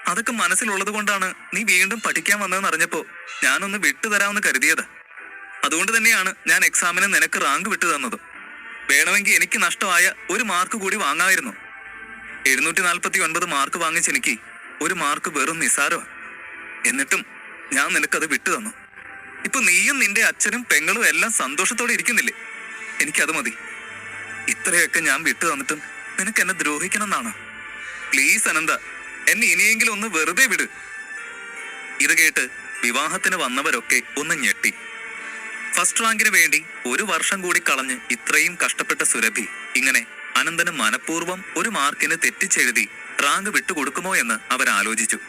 അതൊക്കെ മനസ്സിലുള്ളത് കൊണ്ടാണ് നീ വീണ്ടും പഠിക്കാൻ വന്നതെന്ന് അറിഞ്ഞപ്പോ ഞാനൊന്ന് വിട്ടുതരാമെന്ന് കരുതിയതാ. അതുകൊണ്ട് തന്നെയാണ് ഞാൻ എക്സാമിന് നിനക്ക് റാങ്ക് വിട്ടു തന്നതും. വേണമെങ്കിൽ എനിക്ക് നഷ്ടമായ ഒരു മാർക്ക് കൂടി വാങ്ങാമായിരുന്നു. 749 മാർക്ക് വാങ്ങിച്ച് എനിക്ക് ഒരു മാർക്ക് വെറും നിസാരമാണ്. എന്നിട്ടും ഞാൻ നിനക്കത് വിട്ടു തന്നു. ഇപ്പൊ നീയും നിന്റെ അച്ഛനും പെങ്ങളും എല്ലാം സന്തോഷത്തോടെ ഇരിക്കുന്നില്ലേ? എനിക്കത് മതി. ഇത്രയൊക്കെ ഞാൻ വിട്ടു തന്നിട്ടും നിനക്ക് എന്നെ ദ്രോഹിക്കണം എന്നാണ്? പ്ലീസ് അനന്ത, എന്നെ ഇനിയെങ്കിലും ഒന്ന് വെറുതെ വിട്. ഇത് കേട്ട് വിവാഹത്തിന് വന്നവരൊക്കെ ഒന്ന് ഞെട്ടി. ഫസ്റ്റ് റാങ്കിന് വേണ്ടി 1 വർഷം കൂടി കളഞ്ഞ് ഇത്രയും കഷ്ടപ്പെട്ട സുരഭി ഇങ്ങനെ അനന്തന് മനഃപൂർവ്വം ഒരു മാർക്കിന് തെറ്റിച്ചെഴുതി റാങ്ക് വിട്ടുകൊടുക്കുമോ എന്ന് അവരാലോചിച്ചു.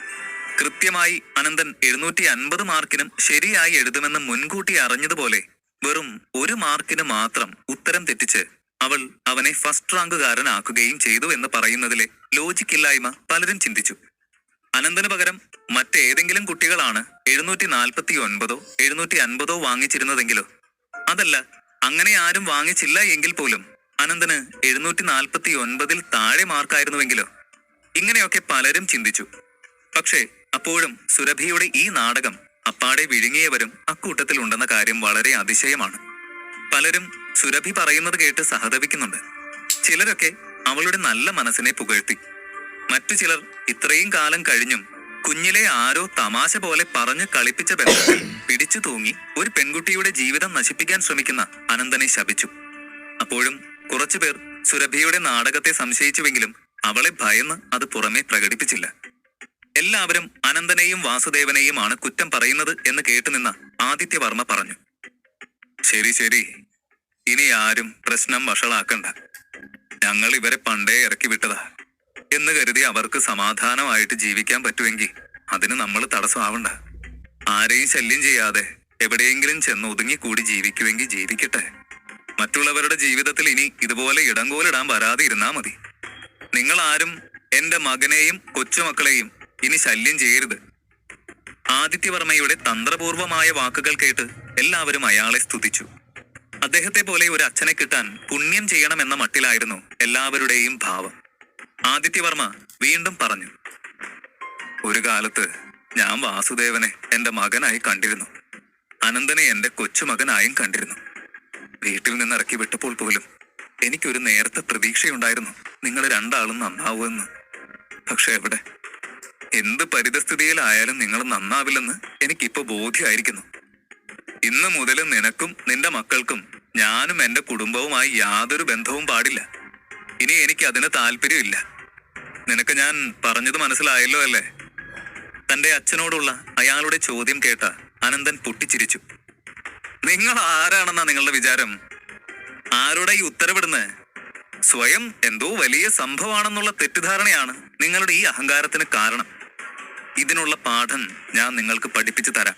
കൃത്യമായി അനന്തൻ 750 മാർക്കിനും ശരിയായി എഴുതുമെന്ന് മുൻകൂട്ടി അറിഞ്ഞതുപോലെ വെറും 1 മാർക്കിന് മാത്രം ഉത്തരം തെറ്റിച്ച് അവൾ അവനെ ഫസ്റ്റ് റാങ്കുകാരനാക്കുകയും ചെയ്തു എന്ന് പറയുന്നതിലെ ലോജിക്കില്ലായ്മ പലരും ചിന്തിച്ചു. അനന്തന് പകരം മറ്റേതെങ്കിലും കുട്ടികളാണ് 749 750 വാങ്ങിച്ചിരുന്നതെങ്കിലോ? അതല്ല, അങ്ങനെ ആരും വാങ്ങിച്ചില്ല എങ്കിൽ പോലും അനന്തന് 749 താഴെ മാർക്കായിരുന്നുവെങ്കിലോ? ഇങ്ങനെയൊക്കെ പലരും ചിന്തിച്ചു. പക്ഷേ അപ്പോഴും സുരഭിയുടെ ഈ നാടകം അപ്പാടെ വിഴുങ്ങിയവരും അക്കൂട്ടത്തിൽ ഉണ്ടെന്ന കാര്യം വളരെ അതിശയമാണ്. പലരും സുരഭി പറയുന്നത് കേട്ട് സഹതപിക്കുന്നുണ്ട്. ചിലരൊക്കെ അവളുടെ നല്ല മനസ്സിനെ പുകഴ്ത്തി. മറ്റു ചിലർ ഇത്രയും കാലം കഴിഞ്ഞും കുഞ്ഞിലെ ആരോ തമാശ പോലെ പറഞ്ഞു കളിപ്പിച്ച ബന്ധത്തിൽ പിടിച്ചു തൂങ്ങി ഒരു പെൺകുട്ടിയുടെ ജീവിതം നശിപ്പിക്കാൻ ശ്രമിക്കുന്ന അനന്തനെ ശപിച്ചു. അപ്പോഴും കുറച്ചുപേർ സുരഭിയുടെ നാടകത്തെ സംശയിച്ചുവെങ്കിലും അവളെ ഭയന്ന് അത് പുറമെ പ്രകടിപ്പിച്ചില്ല. എല്ലാവരും അനന്തനെയും വാസുദേവനെയുമാണ് കുറ്റം പറയുന്നത് എന്ന് കേട്ടുനിന്ന ആദിത്യവർമ്മ പറഞ്ഞു. ശരി ശരി, ഇനി ആരും പ്രശ്നം വഷളാക്കണ്ട. ഞങ്ങൾ ഇവരെ പണ്ടേ ഇറക്കി വിട്ടതാ എന്ന് കരുതി അവർക്ക് സമാധാനമായിട്ട് ജീവിക്കാൻ പറ്റുമെങ്കിൽ അതിന് നമ്മൾ തടസ്സമാവണ്ട. ആരെയും ശല്യം ചെയ്യാതെ എവിടെയെങ്കിലും ചെന്ന് ഒതുങ്ങിക്കൂടി ജീവിക്കുമെങ്കിൽ ജീവിക്കട്ടെ. മറ്റുള്ളവരുടെ ജീവിതത്തിൽ ഇനി ഇതുപോലെ ഇടങ്കോലിടാൻ വരാതെ ഇരുന്നാ മതി. നിങ്ങൾ ആരും എന്റെ മകനെയും കൊച്ചുമക്കളെയും ഇനി ശല്യം ചെയ്യരുത്. ആദിത്യവർമ്മയുടെ തന്ത്രപൂർവമായ വാക്കുകൾ കേട്ട് എല്ലാവരും അയാളെ സ്തുതിച്ചു. അദ്ദേഹത്തെ പോലെ ഒരു അച്ഛനെ കിട്ടാൻ പുണ്യം ചെയ്യണമെന്ന മട്ടിലായിരുന്നു എല്ലാവരുടെയും ഭാവം. ആദിത്യവർമ്മ വീണ്ടും പറഞ്ഞു, ഒരു കാലത്ത് ഞാൻ വാസുദേവനെ എന്റെ മകനായി കണ്ടിരുന്നു. അനന്തനെ എന്റെ കൊച്ചുമകനായും കണ്ടിരുന്നു. വീട്ടിൽ നിന്ന് ഇറക്കി വിട്ടപ്പോൾ പോലും എനിക്കൊരു നേരത്തെ പ്രതീക്ഷയുണ്ടായിരുന്നു നിങ്ങൾ രണ്ടാളും നന്നാവുമെന്ന്. പക്ഷെ എവിടെ? എന്ത് പരിതസ്ഥിതിയിലായാലും നിങ്ങൾ നന്നാവില്ലെന്ന് എനിക്കിപ്പോ ബോധ്യമായിരിക്കുന്നു. ഇന്ന് മുതൽ നിനക്കും നിന്റെ മക്കൾക്കും ഞാനും എന്റെ കുടുംബവുമായി യാതൊരു ബന്ധവും പാടില്ല. ഇനി എനിക്ക് അതിന് താല്പര്യമില്ല. നിനക്ക് ഞാൻ പറഞ്ഞത് മനസ്സിലായല്ലോ അല്ലേ? തന്റെ അച്ഛനോടുള്ള അയാളുടെ ചോദ്യം കേട്ട അനന്തൻ പൊട്ടിച്ചിരിച്ചു. നിങ്ങൾ ആരാണെന്നാ നിങ്ങളുടെ വിചാരം? ആരുടെ ഈ ഉത്തരവിടുന്ന്? സ്വയം എന്തോ വലിയ സംഭവമാണെന്നുള്ള തെറ്റിദ്ധാരണയാണ് നിങ്ങളുടെ ഈ അഹങ്കാരത്തിന് കാരണം. ഇതിനുള്ള പാഠം ഞാൻ നിങ്ങൾക്ക് പഠിപ്പിച്ചു തരാം.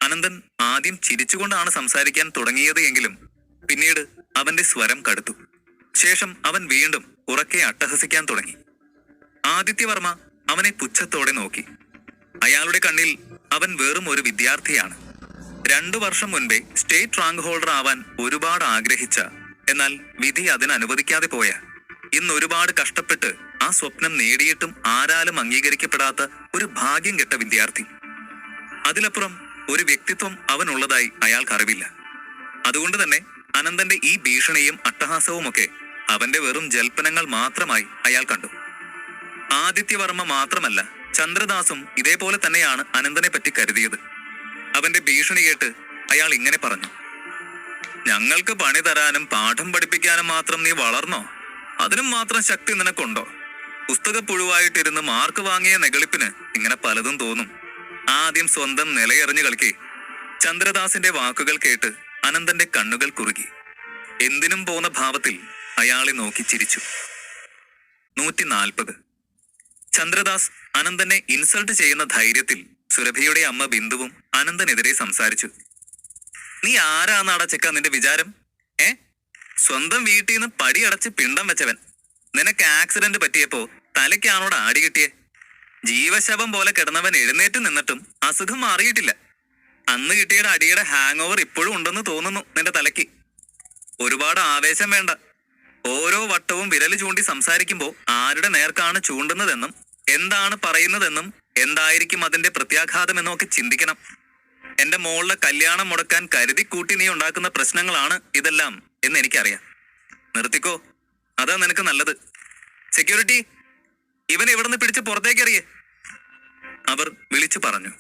അനന്തൻ ആദ്യം ചിരിച്ചുകൊണ്ടാണ് സംസാരിക്കാൻ തുടങ്ങിയത് എങ്കിലും പിന്നീട് അവന്റെ സ്വരം കടുത്തു. ശേഷം അവൻ വീണ്ടും ഉറക്കെ അട്ടഹസിക്കാൻ തുടങ്ങി. ആദിത്യവർമ്മ അവനെ പുച്ഛത്തോടെ നോക്കി. അയാളുടെ കണ്ണിൽ അവൻ വെറും ഒരു വിദ്യാർത്ഥിയാണ്. 2 വർഷം മുൻപേ സ്റ്റേറ്റ് റാങ്ക് ഹോൾഡർ ആവാൻ ഒരുപാട് ആഗ്രഹിച്ച, എന്നാൽ വിധി അതിന് അനുവദിക്കാതെ പോയ, ഇന്ന് ഒരുപാട് കഷ്ടപ്പെട്ട് ആ സ്വപ്നം നേടിയിട്ടും ആരാലും അംഗീകരിക്കപ്പെടാത്ത ഒരു ഭാഗ്യം കെട്ട വിദ്യാർത്ഥി. അതിലപ്പുറം ഒരു വ്യക്തിത്വം അവനുള്ളതായി അയാൾക്കറിവില്ല. അതുകൊണ്ട് തന്നെ അനന്തന്റെ ഈ ഭീഷണിയും അട്ടഹാസവുമൊക്കെ അവന്റെ വെറും ജൽപ്പനങ്ങൾ മാത്രമായി അയാൾ കണ്ടു. ആദിത്യവർമ്മ മാത്രമല്ല, ചന്ദ്രദാസും ഇതേപോലെ തന്നെയാണ് അനന്തനെ പറ്റി കരുതിയത്. അവന്റെ ഭീഷണി കേട്ട് അയാൾ ഇങ്ങനെ പറഞ്ഞു: ഞങ്ങൾക്ക് പണി തരാനും പാഠം പഠിപ്പിക്കാനും മാത്രം നീ വളർന്നോ? അതിനും മാത്രം ശക്തി നിനക്കുണ്ടോ? പുസ്തകപ്പുഴുവായിട്ടിരുന്ന് മാർക്ക് വാങ്ങിയ നെകളിപ്പിന് ഇങ്ങനെ പലതും തോന്നും. ആദ്യം സ്വന്തം നിലയെറിഞ്ഞു കളിക്കേ. ചന്ദ്രദാസിന്റെ വാക്കുകൾ കേട്ട് അനന്തന്റെ കണ്ണുകൾ കുറുകി. എന്തിനും പോന്ന ഭാവത്തിൽ അയാളെ നോക്കി ചിരിച്ചു. 140. ചന്ദ്രദാസ് അനന്തനെ ഇൻസൾട്ട് ചെയ്യുന്ന ധൈര്യത്തിൽ സുരഭിയുടെ അമ്മ ബിന്ദുവും അനന്തനെതിരെ സംസാരിച്ചു. നീ ആരാന്നാടാ ചെക്ക നിന്റെ വിചാരം? സ്വന്തം വീട്ടിൽ നിന്ന് പടിയടച്ച് പിണ്ടം വെച്ചവൻ. നിനക്ക് ആക്സിഡന്റ് പറ്റിയപ്പോ തലയ്ക്കാണോട് ആടി കിട്ടിയേ? ജീവശവം പോലെ കിടന്നവൻ എഴുന്നേറ്റ് നിന്നിട്ടും അസുഖം മാറിയിട്ടില്ല. അന്ന് കിട്ടിയ അടിയുടെ ഹാങ് ഓവർ ഇപ്പോഴും ഉണ്ടെന്ന് തോന്നുന്നു നിന്റെ തലയ്ക്ക്. ഒരുപാട് ആവേശം വേണ്ട. ഓരോ വട്ടവും വിരൽ ചൂണ്ടി സംസാരിക്കുമ്പോ ആരുടെ നേർക്കാണ് ചൂണ്ടുന്നതെന്നും എന്താണ് പറയുന്നതെന്നും എന്തായിരിക്കും അതിന്റെ പ്രത്യാഘാതമെന്നും ഒക്കെ ചിന്തിക്കണം. എന്റെ മോളുടെ കല്യാണം മുടക്കാൻ കരുതി കൂട്ടി നീ ഉണ്ടാക്കുന്ന പ്രശ്നങ്ങളാണ് ഇതെല്ലാം എന്ന് എനിക്കറിയാം. നിർത്തിക്കോ, അതാ നിനക്ക് നല്ലത്. സെക്യൂരിറ്റി, ഇവൻ ഇവിടുന്ന് പിടിച്ച് പുറത്തേക്കറിയേ, അവർ വിളിച്ചു പറഞ്ഞു.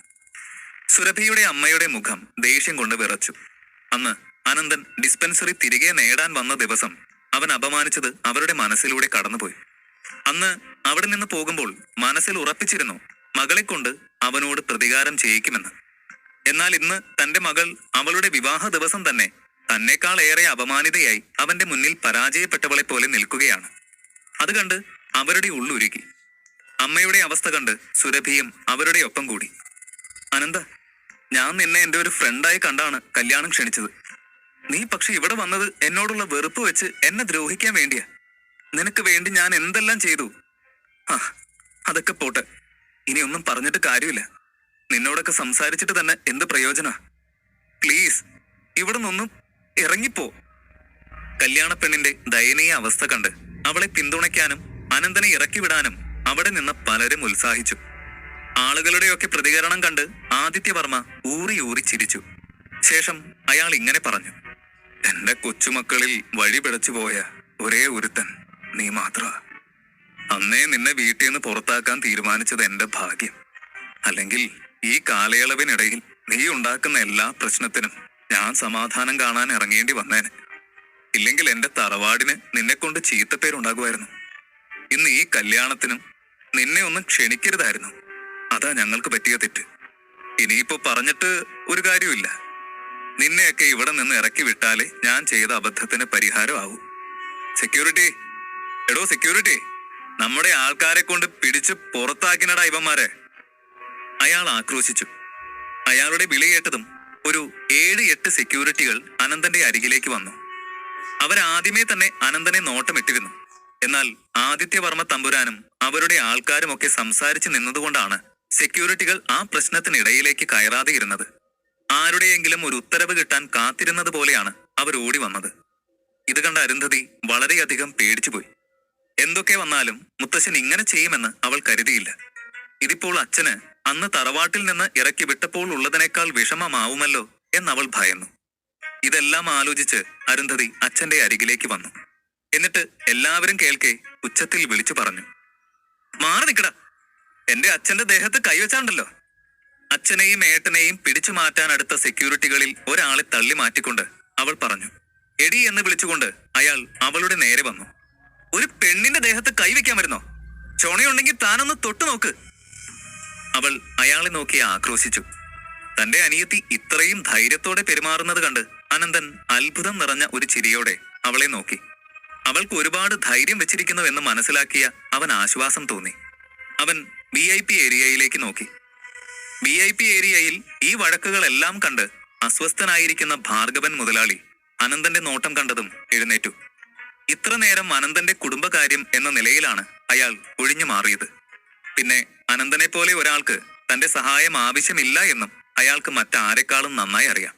സുരഭിയുടെ അമ്മയുടെ മുഖം ദേഷ്യം കൊണ്ട് വിറച്ചു. അന്ന് അനന്തൻ ഡിസ്പെൻസറി തിരികെ നേടാൻ വന്ന ദിവസം അവൻ അപമാനിച്ചത് അവരുടെ മനസ്സിലൂടെ കടന്നുപോയി. അന്ന് അവിടെ നിന്ന് പോകുമ്പോൾ മനസ്സിൽ ഉറപ്പിച്ചിരുന്നു മകളെ കൊണ്ട് അവനോട് പ്രതികാരം ചെയ്യിക്കുമെന്ന്. എന്നാൽ ഇന്ന് തന്റെ മകൾ അവളുടെ വിവാഹ ദിവസം തന്നെ തന്നെക്കാൾ ഏറെ അപമാനിതയായി അവന്റെ മുന്നിൽ പരാജയപ്പെട്ടവളെ പോലെ നിൽക്കുകയാണ്. അത് കണ്ട് അവരുടെ ഉള്ളുരുകി. അമ്മയുടെ അവസ്ഥ കണ്ട് സുരഭിയും അവരുടെ ഒപ്പം കൂടി. അനന്ത, ഞാൻ നിന്നെ എന്റെ ഒരു ഫ്രണ്ടായി കണ്ടാണ് കല്യാണം ക്ഷണിച്ചത്. നീ പക്ഷെ ഇവിടെ വന്നത് എന്നോടുള്ള വെറുപ്പ് വെച്ച് എന്നെ ദ്രോഹിക്കാൻ വേണ്ടിയാ. നിനക്ക് വേണ്ടി ഞാൻ എന്തെല്ലാം ചെയ്തു. അതൊക്കെ പോട്ടെ, ഇനി ഒന്നും പറഞ്ഞിട്ട് കാര്യമില്ല. നിന്നോടൊക്കെ സംസാരിച്ചിട്ട് തന്നെ എന്ത് പ്രയോജന? പ്ലീസ് ഇവിടെ നിന്നൊന്നും ഇറങ്ങിപ്പോ. കല്യാണ പെണ്ണിന്റെ ദയനീയ അവസ്ഥ കണ്ട് അവളെ പിന്തുണയ്ക്കാനും അനന്തനെ ഇറക്കി വിടാനും അവിടെ നിന്ന് പലരും ഉത്സാഹിച്ചു. ആളുകളുടെയൊക്കെ പ്രതികരണം കണ്ട് ആദിത്യവർമ്മ ഊറി ഊറി ചിരിച്ചു. ശേഷം അയാൾ ഇങ്ങനെ പറഞ്ഞു: എന്റെ കൊച്ചുമക്കളിൽ വഴി പിഴച്ചു പോയ ഒരേ ഒരുത്തൻ നീ മാത്ര. അന്നേ നിന്നെ വീട്ടിൽ നിന്ന് പുറത്താക്കാൻ തീരുമാനിച്ചത് എന്റെ ഭാഗ്യം. അല്ലെങ്കിൽ ഈ കാലയളവിനിടയിൽ നീ ഉണ്ടാക്കുന്ന എല്ലാ പ്രശ്നത്തിനും ഞാൻ സമാധാനം കാണാൻ ഇറങ്ങേണ്ടി വന്നേനെ. ഇല്ലെങ്കിൽ എന്റെ തറവാടിന് നിന്നെ കൊണ്ട് ചീത്തപ്പേരുണ്ടാകുമായിരുന്നു. ഇന്ന് ഈ കല്യാണത്തിനും നിന്നെ ഒന്നും ക്ഷണിക്കരുതായിരുന്നു. അതാ ഞങ്ങൾക്ക് പറ്റിയ തെറ്റ്. ഇനിയിപ്പോ പറഞ്ഞിട്ട് ഒരു കാര്യമില്ല. നിന്നെയൊക്കെ ഇവിടെ നിന്ന് ഇറക്കി വിട്ടാലേ ഞാൻ ചെയ്ത അബദ്ധത്തിന് പരിഹാരമാവൂ. സെക്യൂരിറ്റി, എടോ സെക്യൂരിറ്റി, നമ്മുടെ ആൾക്കാരെ കൊണ്ട് പിടിച്ച് പുറത്താക്കിനടാ ഇവന്മാരെ, അയാൾ ആക്രോശിച്ചു. അയാളുടെ വിളി കേട്ടതും ഒരു 7-8 സെക്യൂരിറ്റികൾ അനന്തന്റെ അരികിലേക്ക് വന്നു. അവരാദ്യമേ തന്നെ അനന്തനെ നോട്ടമിട്ടിരുന്നു. എന്നാൽ ആദിത്യവർമ്മ തമ്പുരാനും അവരുടെ ആൾക്കാരും ഒക്കെ സംസാരിച്ചു നിന്നതുകൊണ്ടാണ് സെക്യൂരിറ്റികൾ ആ പ്രശ്നത്തിനിടയിലേക്ക് കയറാതെ ഇരുന്നത്. ആരുടെയെങ്കിലും ഒരു ഉത്തരവ് കിട്ടാൻ കാത്തിരുന്നത് പോലെയാണ് അവർ ഓടി വന്നത്. ഇത് കണ്ട അരുന്ധതി വളരെയധികം പേടിച്ചുപോയി. എന്തൊക്കെ വന്നാലും മുത്തശ്ശൻ ഇങ്ങനെ ചെയ്യുമെന്ന് അവൾ കരുതിയില്ല. ഇതിപ്പോൾ അച്ഛന് അന്ന് തറവാട്ടിൽ നിന്ന് ഇറക്കി വിട്ടപ്പോൾ ഉള്ളതിനേക്കാൾ വിഷമമാവുമല്ലോ എന്നവൾ ഭയന്നു. ഇതെല്ലാം ആലോചിച്ച് അരുന്ധതി അച്ഛന്റെ അരികിലേക്ക് വന്നു. എന്നിട്ട് എല്ലാവരും കേൾക്കെ ഉച്ചത്തിൽ വിളിച്ചു പറഞ്ഞു, മാറി നിക്കടാ, എന്റെ അച്ഛന്റെ ദേഹത്ത് കൈവച്ചാണ്ടല്ലോ. അച്ഛനെയും ഏട്ടനെയും പിടിച്ചു മാറ്റാൻ അടുത്ത സെക്യൂരിറ്റികളിൽ ഒരാളെ തള്ളി മാറ്റിക്കൊണ്ട് അവൾ പറഞ്ഞു. എടി എന്ന് വിളിച്ചുകൊണ്ട് അയാൾ അവളുടെ നേരെ വന്നു. ഒരു പെണ്ണിന്റെ ദേഹത്ത് കൈവയ്ക്കാൻ വരുന്നോ? ചൊണയുണ്ടെങ്കിൽ താനൊന്ന് തൊട്ടു നോക്ക്. അവൾ അയാളെ നോക്കി ആക്രോശിച്ചു. തന്റെ അനിയത്തി ഇത്രയും ധൈര്യത്തോടെ പെരുമാറുന്നത് കണ്ട് അനന്തൻ അത്ഭുതം നിറഞ്ഞ ഒരു ചിരിയോടെ അവളെ നോക്കി. അവൾക്ക് ഒരുപാട് ധൈര്യം വെച്ചിരിക്കുന്നുവെന്ന് മനസ്സിലാക്കിയ അവൻ ആശ്വാസം തോന്നി. അവൻ VIP ഏരിയയിലേക്ക് നോക്കി. VIP ഏരിയയിൽ ഈ വഴക്കുകളെല്ലാം കണ്ട് അസ്വസ്ഥനായിരിക്കുന്ന ഭാർഗവൻ മുതലാളി അനന്തന്റെ നോട്ടം കണ്ടതും എഴുന്നേറ്റു. ഇത്ര നേരം അനന്തന്റെ കുടുംബകാര്യം എന്ന നിലയിലാണ് അയാൾ ഒഴിഞ്ഞു മാറിയത്. പിന്നെ അനന്തനെ പോലെ ഒരാൾക്ക് തന്റെ സഹായം ആവശ്യമില്ല എന്നും അയാൾക്ക് മറ്റാരെക്കാളും നന്നായി അറിയാം.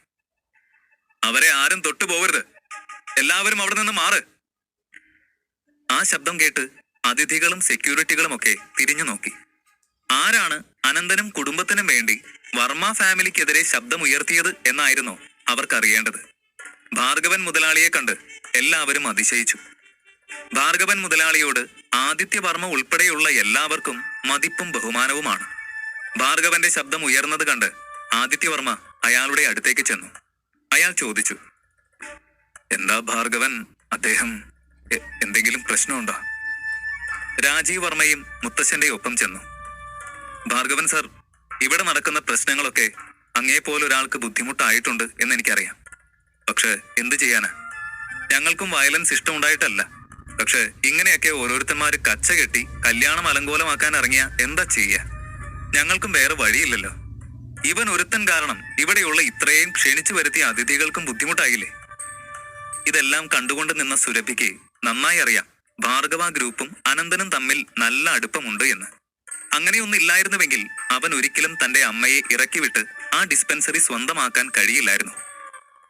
അവരെ ആരും തൊട്ടുപോകരുത്, എല്ലാവരും അവിടെ നിന്ന് മാറ്. ആ ശബ്ദം കേട്ട് അതിഥികളും സെക്യൂരിറ്റികളും ഒക്കെ തിരിഞ്ഞു നോക്കി. ആരാണ് അനന്തനും കുടുംബത്തിനും വേണ്ടി വർമ്മ ഫാമിലിക്കെതിരെ ശബ്ദമുയർത്തിയത് എന്നായിരുന്നു അവർക്കറിയേണ്ടത്. ഭാർഗവൻ മുതലാളിയെ കണ്ട് എല്ലാവരും അതിശയിച്ചു. ഭാർഗവൻ മുതലാളിയോട് ആദിത്യവർമ്മ ഉൾപ്പെടെയുള്ള എല്ലാവർക്കും മതിപ്പും ബഹുമാനവുമാണ്. ഭാർഗവന്റെ ശബ്ദം ഉയർന്നത് കണ്ട് ആദിത്യവർമ്മ അയാളുടെ അടുത്തേക്ക് ചെന്നു. അയാൾ ചോദിച്ചു, എന്താ ഭാർഗവൻ, അദ്ദേഹം എന്തെങ്കിലും പ്രശ്നമുണ്ടോ? രാജീവ് വർമ്മയും മുത്തശ്ശന്റെ ഒപ്പം ചെന്നു. ഭാർഗവൻ സാർ, ഇവിടെ നടക്കുന്ന പ്രശ്നങ്ങളൊക്കെ അങ്ങേപ്പോലൊരാൾക്ക് ബുദ്ധിമുട്ടായിട്ടുണ്ട് എന്നെനിക്കറിയാം. പക്ഷെ എന്ത് ചെയ്യാനാ, ഞങ്ങൾക്കും വയലൻസ് ഇഷ്ടമുണ്ടായിട്ടല്ല. പക്ഷെ ഇങ്ങനെയൊക്കെ ഓരോരുത്തന്മാര് കച്ച കെട്ടി കല്യാണം അലങ്കോലമാക്കാൻ ഇറങ്ങിയ എന്താ ചെയ്യ? ഞങ്ങൾക്കും വേറെ വഴിയില്ലല്ലോ. ഇവൻ ഒരുത്തൻ കാരണം ഇവിടെയുള്ള ഇത്രയും ക്ഷണിച്ചു വരുത്തിയ അതിഥികൾക്കും ബുദ്ധിമുട്ടായില്ലേ? ഇതെല്ലാം കണ്ടുകൊണ്ട് നിന്ന സുരഭിക്ക് നന്നായി അറിയാം ഭാർഗവ ഗ്രൂപ്പും അനന്തനും തമ്മിൽ നല്ല അടുപ്പമുണ്ട് എന്ന്. അങ്ങനെയൊന്നും ഇല്ലായിരുന്നുവെങ്കിൽ അവൻ ഒരിക്കലും തന്റെ അമ്മയെ ഇറക്കിവിട്ട് ആ ഡിസ്പെൻസറി സ്വന്തമാക്കാൻ കഴിയില്ലായിരുന്നു.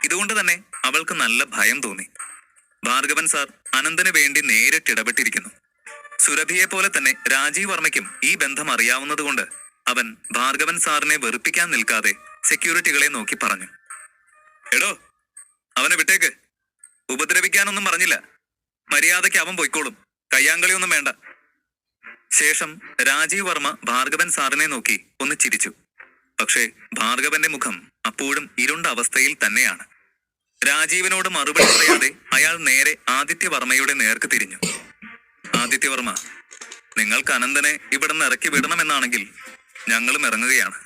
ഇതുകൊണ്ട് തന്നെ അവൾക്ക് നല്ല ഭയം തോന്നി. ഭാർഗവൻ സാർ അനന്തന് വേണ്ടി നേരിട്ടിടപെട്ടിരിക്കുന്നു. സുരഭിയെ പോലെ തന്നെ രാജീവ് വർമ്മയ്ക്കും ഈ ബന്ധം അറിയാവുന്നതുകൊണ്ട് അവൻ ഭാർഗവൻ സാറിനെ വെറുപ്പിക്കാൻ നിൽക്കാതെ സെക്യൂരിറ്റികളെ നോക്കി പറഞ്ഞു, എടോ, അവനെ വിട്ടേക്ക്, ഉപദ്രവിക്കാനൊന്നും പറഞ്ഞില്ല. മര്യാദയ്ക്ക് അവൻ പൊയ്ക്കോളും, കയ്യാങ്കളിയൊന്നും വേണ്ട. ശേഷം രാജീവ് വർമ്മ ഭാർഗവൻ സാറിനെ നോക്കി ഒന്ന് ചിരിച്ചു. പക്ഷേ ഭാർഗവന്റെ മുഖം അപ്പോഴും ഇരുണ്ട അവസ്ഥയിൽ തന്നെയാണ്. രാജീവിനോട് മറുപടി പറയാതെ അയാൾ നേരെ ആദിത്യവർമ്മയുടെ നേർക്ക് തിരിഞ്ഞു. ആദിത്യവർമ്മ, നിങ്ങൾക്ക് അനന്തനെ ഇവിടെ നിന്ന് ഇറക്കി വിടണമെന്നാണെങ്കിൽ ഞങ്ങളും ഇറങ്ങുകയാണ്.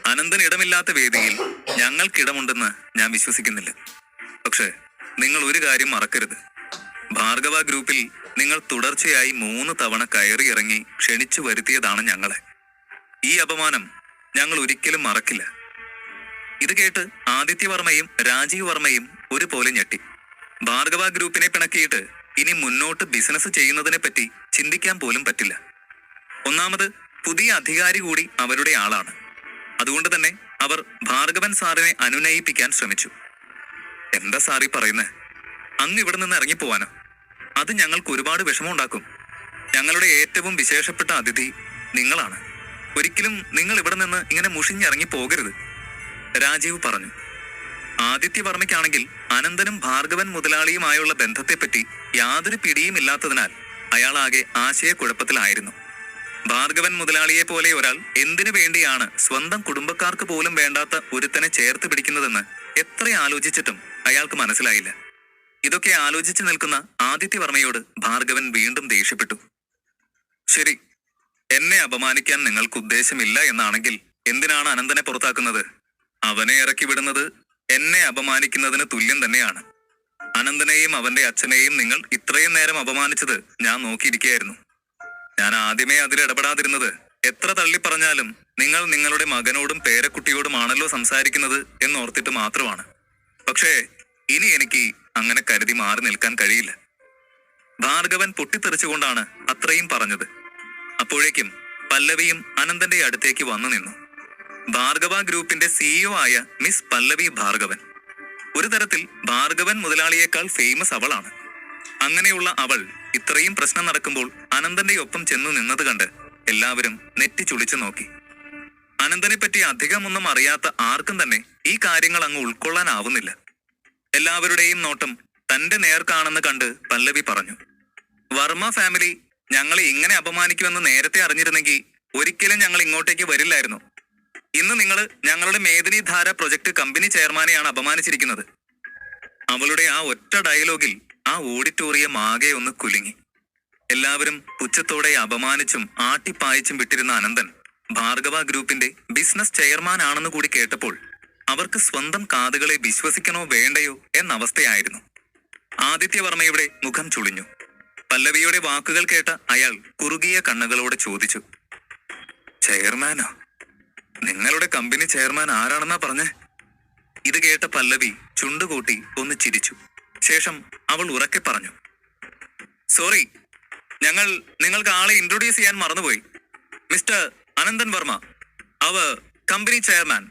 അനന്തന് ഇടമില്ലാത്ത വേദിയിൽ ഞങ്ങൾക്കിടമുണ്ടെന്ന് ഞാൻ വിശ്വസിക്കുന്നില്ല. പക്ഷെ നിങ്ങൾ ഒരു കാര്യം മറക്കരുത്, ഭാർഗവ ഗ്രൂപ്പിൽ നിങ്ങൾ തുടർച്ചയായി 3 തവണ കയറി ഇറങ്ങി ക്ഷണിച്ചു വരുത്തിയതാണ് ഞങ്ങളെ. ഈ അപമാനം ഞങ്ങൾ ഒരിക്കലും മറക്കില്ല. ഇത് കേട്ട് ആദിത്യവർമ്മയും രാജീവ് വർമ്മയും ഒരുപോലെ ഞെട്ടി. ഭാർഗവ ഗ്രൂപ്പിനെ പിണക്കിയിട്ട് ഇനി മുന്നോട്ട് ബിസിനസ് ചെയ്യുന്നതിനെ പറ്റി ചിന്തിക്കാൻ പോലും പറ്റില്ല. ഒന്നാമത് പുതിയ അധികാരി കൂടി അവരുടെ ആളാണ്. അതുകൊണ്ട് തന്നെ അവർ ഭാർഗവൻ സാറിനെ അനുനയിപ്പിക്കാൻ ശ്രമിച്ചു. എന്താ സാറി പറയുന്നേ? അങ്ങ് ഇവിടെ നിന്ന് ഇറങ്ങിപ്പോവാനോ? അത് ഞങ്ങൾക്ക് ഒരുപാട് വിഷമമുണ്ടാക്കും. ഞങ്ങളുടെ ഏറ്റവും വിശേഷപ്പെട്ട അതിഥി നിങ്ങളാണ്. ഒരിക്കലും നിങ്ങൾ ഇവിടെ നിന്ന് ഇങ്ങനെ മുഷിഞ്ഞിറങ്ങി പോകരുത്, രാജീവ് പറഞ്ഞു. ആദിത്യവർമ്മയ്ക്കാണെങ്കിൽ അനന്തനും ഭാർഗവൻ മുതലാളിയുമായുള്ള ബന്ധത്തെപ്പറ്റി യാതൊരു പിടിയുമില്ലാത്തതിനാൽ അയാളാകെ ആശയക്കുഴപ്പത്തിലായിരുന്നു. ഭാർഗവൻ മുതലാളിയെ പോലെ ഒരാൾ എന്തിനു വേണ്ടിയാണ് സ്വന്തം കുടുംബക്കാർക്ക് പോലും വേണ്ടാത്ത ഒരുത്തനെ ചേർത്ത് പിടിക്കുന്നതെന്ന് എത്ര ആലോചിച്ചിട്ടും അയാൾക്ക് മനസ്സിലായില്ല. ഇതൊക്കെ ആലോചിച്ചു നിൽക്കുന്ന ആദിത്യവർമ്മയോട് ഭാർഗവൻ വീണ്ടും ദേഷ്യപ്പെട്ടു. ശരി, എന്നെ അപമാനിക്കാൻ നിങ്ങൾക്ക് ഉദ്ദേശമില്ല എന്നാണെങ്കിൽ എന്തിനാണ് അനന്തനെ പുറത്താക്കുന്നത്? അവനെ ഇറക്കി വിടുന്നത് എന്നെ അപമാനിക്കുന്നതിന് തുല്യം തന്നെയാണ്. അനന്തനെയും അവന്റെ അച്ഛനെയും നിങ്ങൾ ഇത്രയും നേരം അപമാനിച്ചത് ഞാൻ നോക്കിയിരിക്കുകയായിരുന്നു. ഞാൻ ആദ്യമേ അതിൽ ഇടപെടാതിരുന്നത് എത്ര തള്ളിപ്പറഞ്ഞാലും നിങ്ങൾ നിങ്ങളുടെ മകനോടും പേരക്കുട്ടിയോടുമാണല്ലോ സംസാരിക്കുന്നത് എന്നോർത്തിട്ട് മാത്രമാണ്. പക്ഷേ ഇനി എനിക്ക് അങ്ങനെ കരുതി മാറി നിൽക്കാൻ കഴിയില്ല. ഭാർഗവൻ പൊട്ടിത്തെറിച്ചുകൊണ്ടാണ് അത്രയും പറഞ്ഞത്. അപ്പോഴേക്കും പല്ലവിയും അനന്തന്റെ അടുത്തേക്ക് വന്നു നിന്നു. ഭാർഗവ ഗ്രൂപ്പിന്റെ CEO ആയ മിസ് പല്ലവി ഭാർഗവൻ. ഒരു തരത്തിൽ ഭാർഗവൻ മുതലാളിയേക്കാൾ ഫേമസ് അവളാണ്. അങ്ങനെയുള്ള അവൾ ഇത്രയും പ്രശ്നം നടക്കുമ്പോൾ അനന്തന്റെ ഒപ്പം ചെന്നു നിന്നത് കണ്ട് എല്ലാവരും നെറ്റി ചുളിച്ചു നോക്കി. അനന്തനെ പറ്റി അധികമൊന്നും അറിയാത്ത ആർക്കും തന്നെ ഈ കാര്യങ്ങൾ അങ്ങ് ഉൾക്കൊള്ളാനാവുന്നില്ല. എല്ലാവരുടെയും നോട്ടം തന്റെ നേർക്കാണെന്ന് കണ്ട് പല്ലവി പറഞ്ഞു, വർമ്മ ഫാമിലി ഞങ്ങളെ ഇങ്ങനെ അപമാനിക്കുമെന്ന് നേരത്തെ അറിഞ്ഞിരുന്നെങ്കിൽ ഒരിക്കലും ഞങ്ങൾ ഇങ്ങോട്ടേക്ക് വരില്ലായിരുന്നു. ഇന്ന് നിങ്ങൾ ഞങ്ങളുടെ മേദിനി ധാര പ്രൊജക്ട് കമ്പനി ചെയർമാനെയാണ് അപമാനിച്ചിരിക്കുന്നത്. അവളുടെ ആ ഒറ്റ ഡയലോഗിൽ ആ ഓഡിറ്റോറിയം ആകെ ഒന്ന് കുലുങ്ങി. എല്ലാവരും പുച്ഛത്തോടെ അപമാനിച്ചും ആട്ടിപ്പായച്ചും വിട്ടിരുന്ന അനന്തൻ ഭാർഗവ ഗ്രൂപ്പിന്റെ ബിസിനസ് ചെയർമാൻ ആണെന്ന് കൂടി കേട്ടപ്പോൾ അവർക്ക് സ്വന്തം കാതുകളെ വിശ്വസിക്കണോ വേണ്ടയോ എന്നവസ്ഥയായിരുന്നു. ആദിത്യവർമ്മയുടെ മുഖം ചുളിഞ്ഞു. പല്ലവിയുടെ വാക്കുകൾ കേട്ട അയാൾ കുറുകിയ കണ്ണുകളോടെ ചോദിച്ചു, ചെയർമാനോ? നിങ്ങളുടെ കമ്പനി ചെയർമാൻ ആരാണെന്നാ പറഞ്ഞേ? ഇത് കേട്ട പല്ലവി ചുണ്ടുകൂട്ടി ഒന്ന് ചിരിച്ചു. ശേഷം അവൾ ഉറക്കെ പറഞ്ഞു, സോറി, ഞങ്ങൾ നിങ്ങൾക്ക് ആളെ ഇൻട്രൊഡ്യൂസ് ചെയ്യാൻ മറന്നുപോയി. മിസ്റ്റർ അനന്തൻ വർമ്മ, അവർ കമ്പനി ചെയർമാൻ.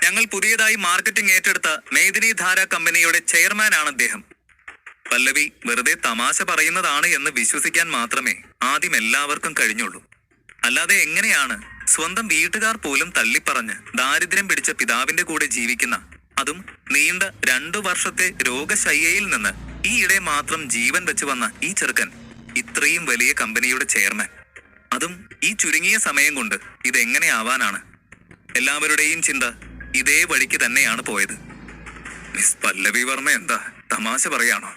ഞങ്ങൾ പുതിയതായി മാർക്കറ്റിംഗ് ഏറ്റെടുത്ത മേദിനി ധാര കമ്പനിയുടെ ചെയർമാൻ ആണ് അദ്ദേഹം. പല്ലവി വെറുതെ തമാശ പറയുന്നതാണ് എന്ന് വിശ്വസിക്കാൻ മാത്രമേ ആദ്യം എല്ലാവർക്കും കഴിഞ്ഞുള്ളൂ. അല്ലാതെ എങ്ങനെയാണ് സ്വന്തം വീട്ടുകാർ പോലും തള്ളിപ്പറഞ്ഞ് ദാരിദ്ര്യം പിടിച്ച പിതാവിന്റെ കൂടെ ജീവിക്കുന്ന, അതും നീണ്ട 2 വർഷത്തെ രോഗശയ്യയിൽ നിന്ന് ഈയിടെ മാത്രം ജീവൻ വെച്ച് വന്ന ഈ ചെറുക്കൻ ഇത്രയും വലിയ കമ്പനിയുടെ ചെയർമാൻ? അതും ഈ ചുരുങ്ങിയ സമയം കൊണ്ട് ഇതെങ്ങനെയാവാനാണ്? എല്ലാവരുടെയും ചിന്ത ഇതേ വഴിക്ക് തന്നെയാണ് പോയത്. മിസ് പല്ലവി വർമ്മ എന്താ തമാശ പറയാണോ?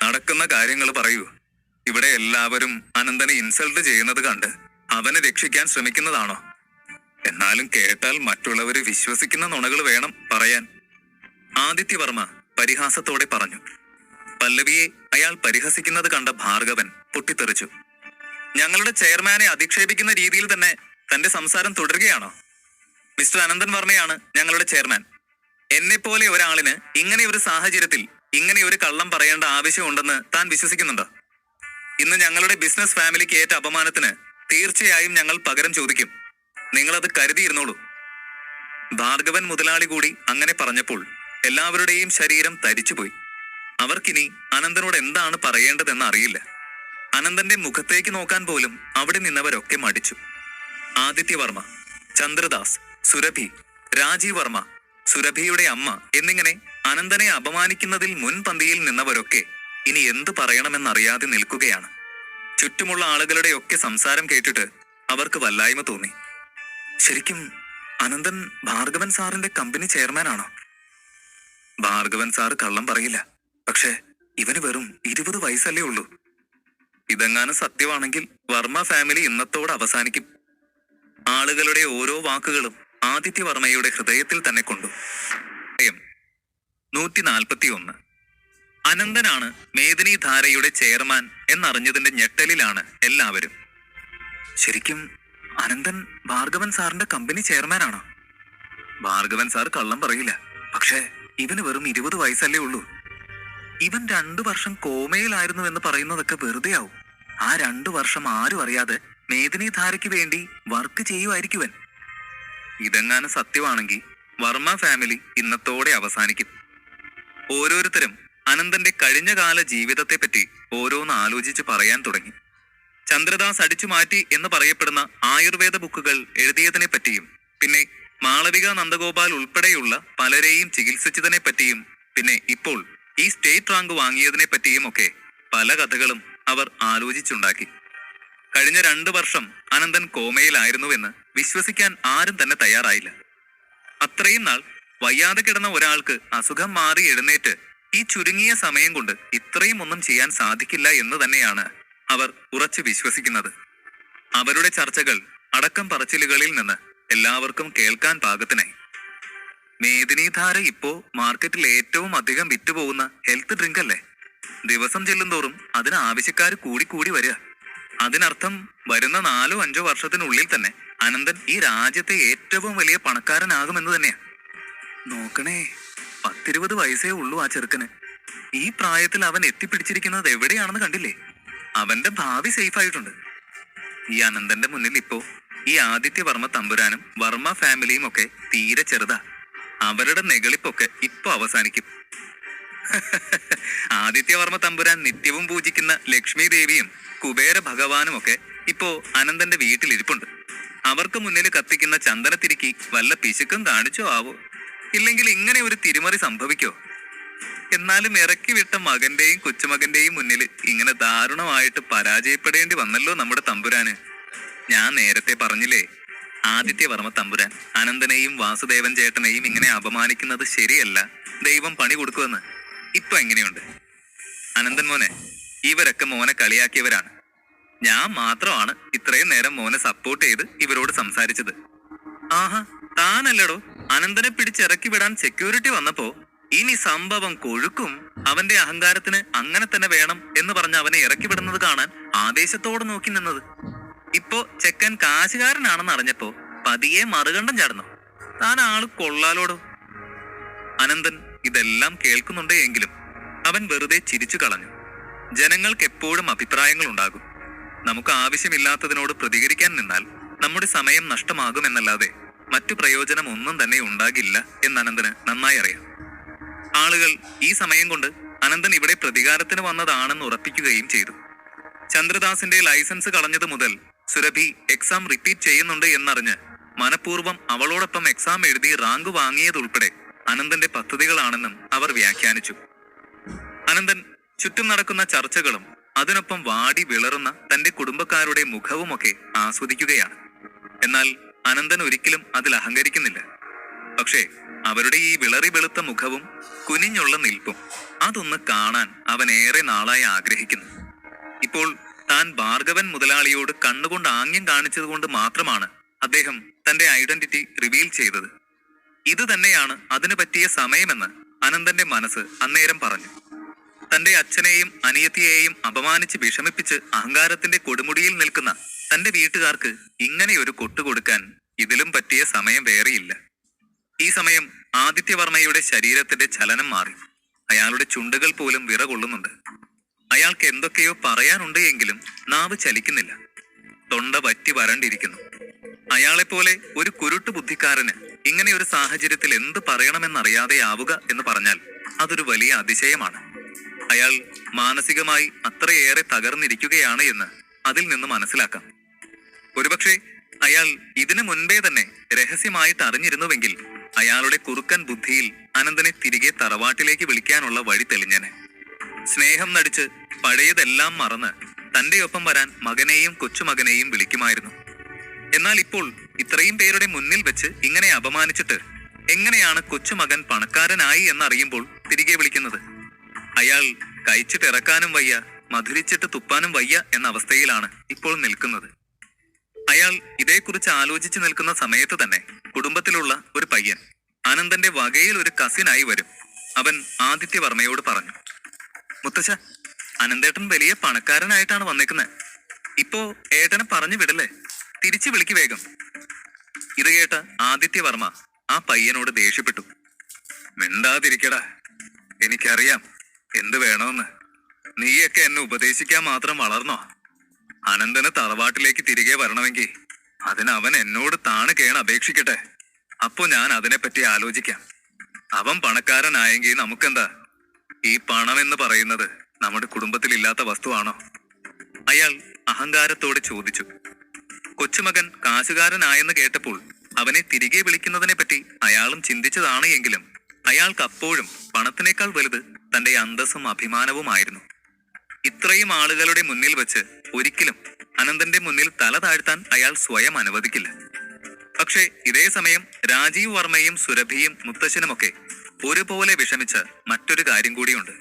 നടക്കുന്ന കാര്യങ്ങൾ പറയൂ. ഇവിടെ എല്ലാവരും അനന്തനെ ഇൻസൾട്ട് ചെയ്യുന്നത് കണ്ട് അവനെ രക്ഷിക്കാൻ ശ്രമിക്കുന്നതാണോ? എന്നാലും കേട്ടാൽ മറ്റുള്ളവര് വിശ്വസിക്കുന്ന നുണകൾ വേണം പറയാൻ. ആദിത്യവർമ്മ പരിഹാസത്തോടെ പറഞ്ഞു. പല്ലവിയെ അയാൾ പരിഹസിക്കുന്നത് കണ്ട ഭാർഗവൻ പൊട്ടിത്തെറിച്ചു. ഞങ്ങളുടെ ചെയർമാനെ അധിക്ഷേപിക്കുന്ന രീതിയിൽ തന്നെ തന്റെ സംസാരം തുടരുകയാണോ? മിസ്റ്റർ അനന്തൻ വർമ്മയാണ് ഞങ്ങളുടെ ചെയർമാൻ. എന്നെപ്പോലെ ഒരാളിന് ഇങ്ങനെ ഒരു സാഹചര്യത്തിൽ ഇങ്ങനെ ഒരു കള്ളം പറയേണ്ട ആവശ്യമുണ്ടെന്ന് താൻ വിശ്വസിക്കുന്നുണ്ടോ? ഇന്ന് ഞങ്ങളുടെ ബിസിനസ് ഫാമിലിക്ക് ഏറ്റ അപമാനത്തിന് തീർച്ചയായും ഞങ്ങൾ പകരം ചോദിക്കും. നിങ്ങളത് കരുതിയിരുന്നോളൂ. ഭാർഗവൻ മുതലാളി കൂടി അങ്ങനെ പറഞ്ഞപ്പോൾ എല്ലാവരുടെയും ശരീരം തരിച്ചുപോയി. അവർക്കിനി അനന്തനോട് എന്താണ് പറയേണ്ടതെന്ന് അറിയില്ല. അനന്തന്റെ മുഖത്തേക്ക് നോക്കാൻ പോലും അവിടെ നിന്നവരൊക്കെ മടിച്ചു. ആദിത്യവർമ്മ, ചന്ദ്രദാസ്, സുരഭി, രാജീവ് വർമ്മ, സുരഭിയുടെ അമ്മ എന്നിങ്ങനെ അനന്തനെ അപമാനിക്കുന്നതിൽ മുൻപന്തിയിൽ നിന്നവരൊക്കെ ഇനി എന്തു പറയണമെന്നറിയാതെ നിൽക്കുകയാണ്. ചുറ്റുമുള്ള ആളുകളുടെയൊക്കെ സംസാരം കേട്ടിട്ട് അവർക്ക് വല്ലായ്മ തോന്നി. ശരിക്കും അനന്തൻ ഭാർഗവൻ സാറിന്റെ കമ്പനി ചെയർമാനാണോ? ഭാർഗവൻ സാറ് കള്ളം പറയില്ല. പക്ഷെ ഇവന് വെറും 20 വയസ്സല്ലേ ഉള്ളൂ. ഇതെങ്ങാനും സത്യമാണെങ്കിൽ വർമ്മ ഫാമിലി ഇന്നത്തോടെ അവസാനിക്കും. ആളുകളുടെ ഓരോ വാക്കുകളും ആദിത്യവർമ്മയുടെ ഹൃദയത്തിൽ തന്നെ കൊണ്ടു. 141. അനന്തനാണ് മേദിനി ധാരയുടെ ചെയർമാൻ എന്നറിഞ്ഞതിന്റെ ഞെട്ടലിലാണ് എല്ലാവരും. ശരിക്കും അനന്തൻ ഭാർഗവൻ സാറിന്റെ കമ്പനി ചെയർമാനാണോ? ഭാർഗവൻ സാർ കള്ളം പറയില്ല. പക്ഷേ ഇവന് വെറും 20 വയസ്സല്ലേ ഉള്ളൂ. ഇവൻ 2 വർഷം കോമയിലായിരുന്നു എന്ന് പറയുന്നതൊക്കെ വെറുതെ ആവും. ആ 2 വർഷം ആരും അറിയാതെ മേദിനി ധാരയ്ക്ക് വേണ്ടി വർക്ക് ചെയ്യുമായിരിക്കുവൻ. ഇതെങ്ങാനും സത്യമാണെങ്കിൽ വർമ്മ ഫാമിലി ഇന്നത്തോടെ അവസാനിക്കും. ഓരോരുത്തരും അനന്തന്റെ കഴിഞ്ഞകാല ജീവിതത്തെപ്പറ്റി ഓരോന്ന് ആലോചിച്ച് പറയാൻ തുടങ്ങി. ചന്ദ്രദാസ് അടിച്ചു മാറ്റി എന്ന് പറയപ്പെടുന്ന ആയുർവേദ ബുക്കുകൾ എഴുതിയതിനെ പറ്റിയും, പിന്നെ മാളവിക നന്ദഗോപാൽ ഉൾപ്പെടെയുള്ള പലരെയും ചികിത്സിച്ചതിനെ പറ്റിയും, പിന്നെ ഇപ്പോൾ ഈ സ്റ്റേറ്റ് റാങ്ക് വാങ്ങിയതിനെ പറ്റിയും ഒക്കെ പല കഥകളും അവർ ആലോചിച്ചുണ്ടാക്കി. കഴിഞ്ഞ 2 വർഷം അനന്തൻ കോമയിലായിരുന്നുവെന്ന് വിശ്വസിക്കാൻ ആരും തന്നെ തയ്യാറായില്ല. അത്രയും നാൾ വയ്യാതെ കിടന്ന ഒരാൾക്ക് അസുഖം മാറി എഴുന്നേറ്റ് ഈ ചുരുങ്ങിയ സമയം കൊണ്ട് ഇത്രയും ഒന്നും ചെയ്യാൻ സാധിക്കില്ല എന്ന് തന്നെയാണ് അവർ ഉറച്ചു വിശ്വസിക്കുന്നത്. അവരുടെ ചർച്ചകൾ അടക്കം പറച്ചിലുകളിൽ നിന്ന് എല്ലാവർക്കും കേൾക്കാൻ പാകത്തിനായി. മേദിനി ധാര ഇപ്പോ മാർക്കറ്റിൽ ഏറ്റവും അധികം വിറ്റുപോകുന്ന ഹെൽത്ത് ഡ്രിങ്ക് അല്ലേ? ദിവസം ചെല്ലുന്തോറും അതിന് ആവശ്യക്കാർ കൂടി വരിക. അതിനർത്ഥം വരുന്ന 4-5 വർഷത്തിനുള്ളിൽ തന്നെ അനന്തൻ ഈ രാജ്യത്തെ ഏറ്റവും വലിയ പണക്കാരനാകുമെന്ന് തന്നെയാ. നോക്കണേ, 10-20 വയസ്സേ ഉള്ളൂ ആ ചെറുക്കന്. ഈ പ്രായത്തിൽ അവൻ എത്തിപ്പിടിച്ചിരിക്കുന്നത് എവിടെയാണെന്ന് കണ്ടില്ലേ? അവന്റെ ഭാവി സേഫ് ആയിട്ടുണ്ട്. ഈ അനന്തന്റെ മുന്നിൽ ഇപ്പോ ഈ ആദിത്യവർമ്മ തമ്പുരാനും വർമ്മ ഫാമിലിയും ഒക്കെ തീരെ ചെറുതാ. അവരുടെ നെകളിപ്പൊക്കെ ഇപ്പൊ അവസാനിക്കും. ആദിത്യവർമ്മ തമ്പുരാൻ നിത്യവും പൂജിക്കുന്ന ലക്ഷ്മി ദേവിയും കുബേര ഭഗവാനും ഒക്കെ ഇപ്പോ അനന്തന്റെ വീട്ടിലിരിപ്പുണ്ട്. അവർക്ക് മുന്നിൽ കത്തിക്കുന്ന ചന്ദനത്തിരിക്ക് വല്ല പിശുക്കും കാണിച്ചോ ആവോ? ഇല്ലെങ്കിൽ ഇങ്ങനെ ഒരു തിരിമറി സംഭവിക്കോ? എന്നാലും ഇറക്കി വിട്ട മകന്റെയും കൊച്ചുമകന്റെയും മുന്നിൽ ഇങ്ങനെ ദാരുണമായിട്ട് പരാജയപ്പെടേണ്ടി വന്നല്ലോ നമ്മുടെ തമ്പുരാന്. ഞാൻ നേരത്തെ പറഞ്ഞില്ലേ, ആദിത്യവർമ്മ തമ്പുരാൻ അനന്തനെയും വാസുദേവൻ ചേട്ടനെയും ഇങ്ങനെ അപമാനിക്കുന്നത് ശരിയല്ല, ദൈവം പണി കൊടുക്കുമെന്ന്. ഇപ്പൊ എങ്ങനെയുണ്ട് അനന്തൻ മോനെ? ഇവരൊക്കെ മോനെ കളിയാക്കിയവരാണ്. ഞാൻ മാത്രമാണ് ഇത്രയും നേരം മോനെ സപ്പോർട്ട് ചെയ്ത് ഇവരോട് സംസാരിച്ചത്. ആഹാ, താനല്ലടോ അനന്തനെ പിടിച്ചിറക്കി വിടാൻ സെക്യൂരിറ്റി വന്നപ്പോ ഇനി സംഭവം കൊഴുക്കും, അവന്റെ അഹങ്കാരത്തിന് അങ്ങനെ തന്നെ വേണം എന്ന് പറഞ്ഞ് അവനെ ഇറക്കി വിടുന്നത് കാണാൻ ആദേശത്തോടെ നോക്കി നിന്നത്. ഇപ്പോ ചെക്കൻ കാശുകാരനാണെന്ന് അറിഞ്ഞപ്പോ പതിയെ മറുകണ്ഠം ചാടുന്നു. താൻ ആള് കൊള്ളാലോടോ. അനന്തൻ ഇതെല്ലാം കേൾക്കുന്നുണ്ട് എങ്കിലും അവൻ വെറുതെ ചിരിച്ചു കളഞ്ഞു. ജനങ്ങൾക്ക് എപ്പോഴും അഭിപ്രായങ്ങൾ ഉണ്ടാകും. നമുക്ക് ആവശ്യമില്ലാത്തതിനോട് പ്രതികരിക്കാൻ നിന്നാൽ നമ്മുടെ സമയം നഷ്ടമാകുമെന്നല്ലാതെ മറ്റു പ്രയോജനം ഒന്നും തന്നെ ഉണ്ടാകില്ല എന്ന് അനന്തന് നന്നായി അറിയാം. ആളുകൾ ഈ സമയം കൊണ്ട് അനന്തൻ ഇവിടെ പ്രതികാരത്തിന് വന്നതാണെന്ന് ഉറപ്പിക്കുകയും ചെയ്തു. ചന്ദ്രദാസിന്റെ ലൈസൻസ് കളഞ്ഞത് മുതൽ സുരഭി എക്സാം റിപ്പീറ്റ് ചെയ്യുന്നുണ്ട് എന്നറിഞ്ഞ് മനഃപൂർവ്വം അവളോടൊപ്പം എക്സാം എഴുതി റാങ്ക് വാങ്ങിയതുൾപ്പെടെ അനന്തന്റെ പദ്ധതികളാണെന്നും അവർ വ്യാഖ്യാനിച്ചു. അനന്തൻ ചുറ്റും നടക്കുന്ന ചർച്ചകളും അതിനൊപ്പം വാടി വിളറുന്ന തന്റെ കുടുംബക്കാരുടെ മുഖവുമൊക്കെ ആസ്വദിക്കുകയാണ്. എന്നാൽ അനന്തൻ ഒരിക്കലും അതിൽ അഹങ്കരിക്കുന്നില്ല. പക്ഷേ അവരുടെ ഈ വിളറി വെളുത്ത മുഖവും കുനിഞ്ഞുള്ള നിൽപ്പും അതൊന്ന് കാണാൻ അവൻ ഏറെ നാളായി ആഗ്രഹിക്കുന്നു. ഇപ്പോൾ താൻ ഭാർഗവൻ മുതലാളിയോട് കണ്ണുകൊണ്ട് ആംഗ്യം കാണിച്ചതുകൊണ്ട് മാത്രമാണ് അദ്ദേഹം തന്റെ ഐഡന്റിറ്റി റിവീൽ ചെയ്തത്. ഇത് തന്നെയാണ് അതിനു പറ്റിയ സമയമെന്ന് അനന്തന്റെ മനസ്സ് അന്നേരം പറഞ്ഞു. തന്റെ അച്ഛനെയും അനിയത്തിയെയും അപമാനിച്ച് വിഷമിപ്പിച്ച് അഹങ്കാരത്തിന്റെ കൊടുമുടിയിൽ നിൽക്കുന്ന തന്റെ വീട്ടുകാർക്ക് ഇങ്ങനെയൊരു കൊട്ടുകൊടുക്കാൻ ഇതിലും പറ്റിയ സമയം വേറെയില്ല. ഈ സമയം ആദിത്യവർമ്മയുടെ ശരീരത്തിന്റെ ചലനം മാറി. അയാളുടെ ചുണ്ടുകൾ പോലും വിറകൊള്ളുന്നുണ്ട്. അയാൾക്ക് എന്തൊക്കെയോ പറയാനുണ്ട് എങ്കിലും നാവ് ചലിക്കുന്നില്ല. തൊണ്ട വറ്റി വരണ്ടിരിക്കുന്നു. അയാളെപ്പോലെ ഒരു കുരുട്ടു ബുദ്ധിക്കാരന് ഇങ്ങനെ ഒരു സാഹചര്യത്തിൽ എന്ത് പറയണമെന്നറിയാതെയാവുക എന്ന് പറഞ്ഞാൽ അതൊരു വലിയ അതിശയമാണ്. അയാൾ മാനസികമായി അത്രയേറെ തകർന്നിരിക്കുകയാണ് എന്ന് അതിൽ നിന്ന് മനസ്സിലാക്കാം. ഒരുപക്ഷെ അയാൾ ഇതിനു മുൻപേ തന്നെ രഹസ്യമായിട്ട് അറിഞ്ഞിരുന്നുവെങ്കിൽ അയാളുടെ കുറുക്കൻ ബുദ്ധിയിൽ അനന്തനെ തിരികെ തറവാട്ടിലേക്ക് വിളിക്കാനുള്ള വഴി തെളിഞ്ഞനെ. സ്നേഹം നടിച്ച് പഴയതെല്ലാം മറന്ന് തന്റെ ഒപ്പം വരാൻ മകനെയും കൊച്ചുമകനെയും വിളിക്കുമായിരുന്നു. എന്നാൽ ഇപ്പോൾ ഇത്രയും പേരുടെ മുന്നിൽ വെച്ച് ഇങ്ങനെ അപമാനിച്ചിട്ട് എങ്ങനെയാണ് കൊച്ചുമകൻ പണക്കാരനായി എന്നറിയുമ്പോൾ തിരികെ വിളിക്കുന്നത്? അയാൾ കഴിച്ചിട്ടിറക്കാനും വയ്യ, മധുരിച്ചിട്ട് തുപ്പാനും വയ്യ എന്ന അവസ്ഥയിലാണ് ഇപ്പോൾ നിൽക്കുന്നത്. അയാൾ ഇതേക്കുറിച്ച് ആലോചിച്ചു നിൽക്കുന്ന സമയത്ത് തന്നെ കുടുംബത്തിലുള്ള ഒരു പയ്യൻ അനന്തന്റെ വകയിൽ ഒരു കസിനായി വരും. അവൻ ആദിത്യവർമ്മയോട് പറഞ്ഞു, മുത്തശ്ശ, അനന്തേട്ടൻ വലിയ പണക്കാരനായിട്ടാണ് വന്നേക്കുന്നത്. ഇപ്പോ ഏട്ടനെ പറഞ്ഞു വിടല്ലേ, തിരിച്ചു വിളിക്ക് വേഗം. ഇത് കേട്ട ആദിത്യവർമ്മ ആ പയ്യനോട് ദേഷ്യപ്പെട്ടു. മിണ്ടാതിരിക്കടാ, എനിക്കറിയാം എന്ത് വേണമെന്ന്. നീയൊക്കെ എന്നെ ഉപദേശിക്കാൻ മാത്രം വളർന്നോ? അനന്തന് തറവാട്ടിലേക്ക് തിരികെ വരണമെങ്കിൽ അതിന് അവൻ എന്നോട് താണ് കേണ് അപേക്ഷിക്കട്ടെ. അപ്പൊ ഞാൻ അതിനെപ്പറ്റി ആലോചിക്കാം. അവൻ പണക്കാരനായെങ്കിൽ നമുക്കെന്താ? ഈ പണം എന്ന് പറയുന്നത് നമ്മുടെ കുടുംബത്തിലില്ലാത്ത വസ്തുവാണോ? അയാൾ അഹങ്കാരത്തോടെ ചോദിച്ചു. കൊച്ചുമകൻ കാശുകാരനായെന്ന് കേട്ടപ്പോൾ അവനെ തിരികെ വിളിക്കുന്നതിനെ പറ്റി അയാളും ചിന്തിച്ചതാണ് എങ്കിലും അയാൾക്ക് അപ്പോഴും പണത്തിനേക്കാൾ വലുത് തന്റെ അന്തസ്സും അഭിമാനവുമായിരുന്നു. ഇത്രയും ആളുകളുടെ മുന്നിൽ വെച്ച് ഒരിക്കലും അനന്തന്റെ മുന്നിൽ തല താഴ്ത്താൻ അയാൾ സ്വയം അനുവദിക്കില്ല. പക്ഷേ ഇതേ സമയം രാജീവ് വർമ്മയും സുരഭിയും മുത്തശ്ശനുമൊക്കെ ഒരുപോലെ വിഷമിച്ച മറ്റൊരു കാര്യം കൂടിയുണ്ട്.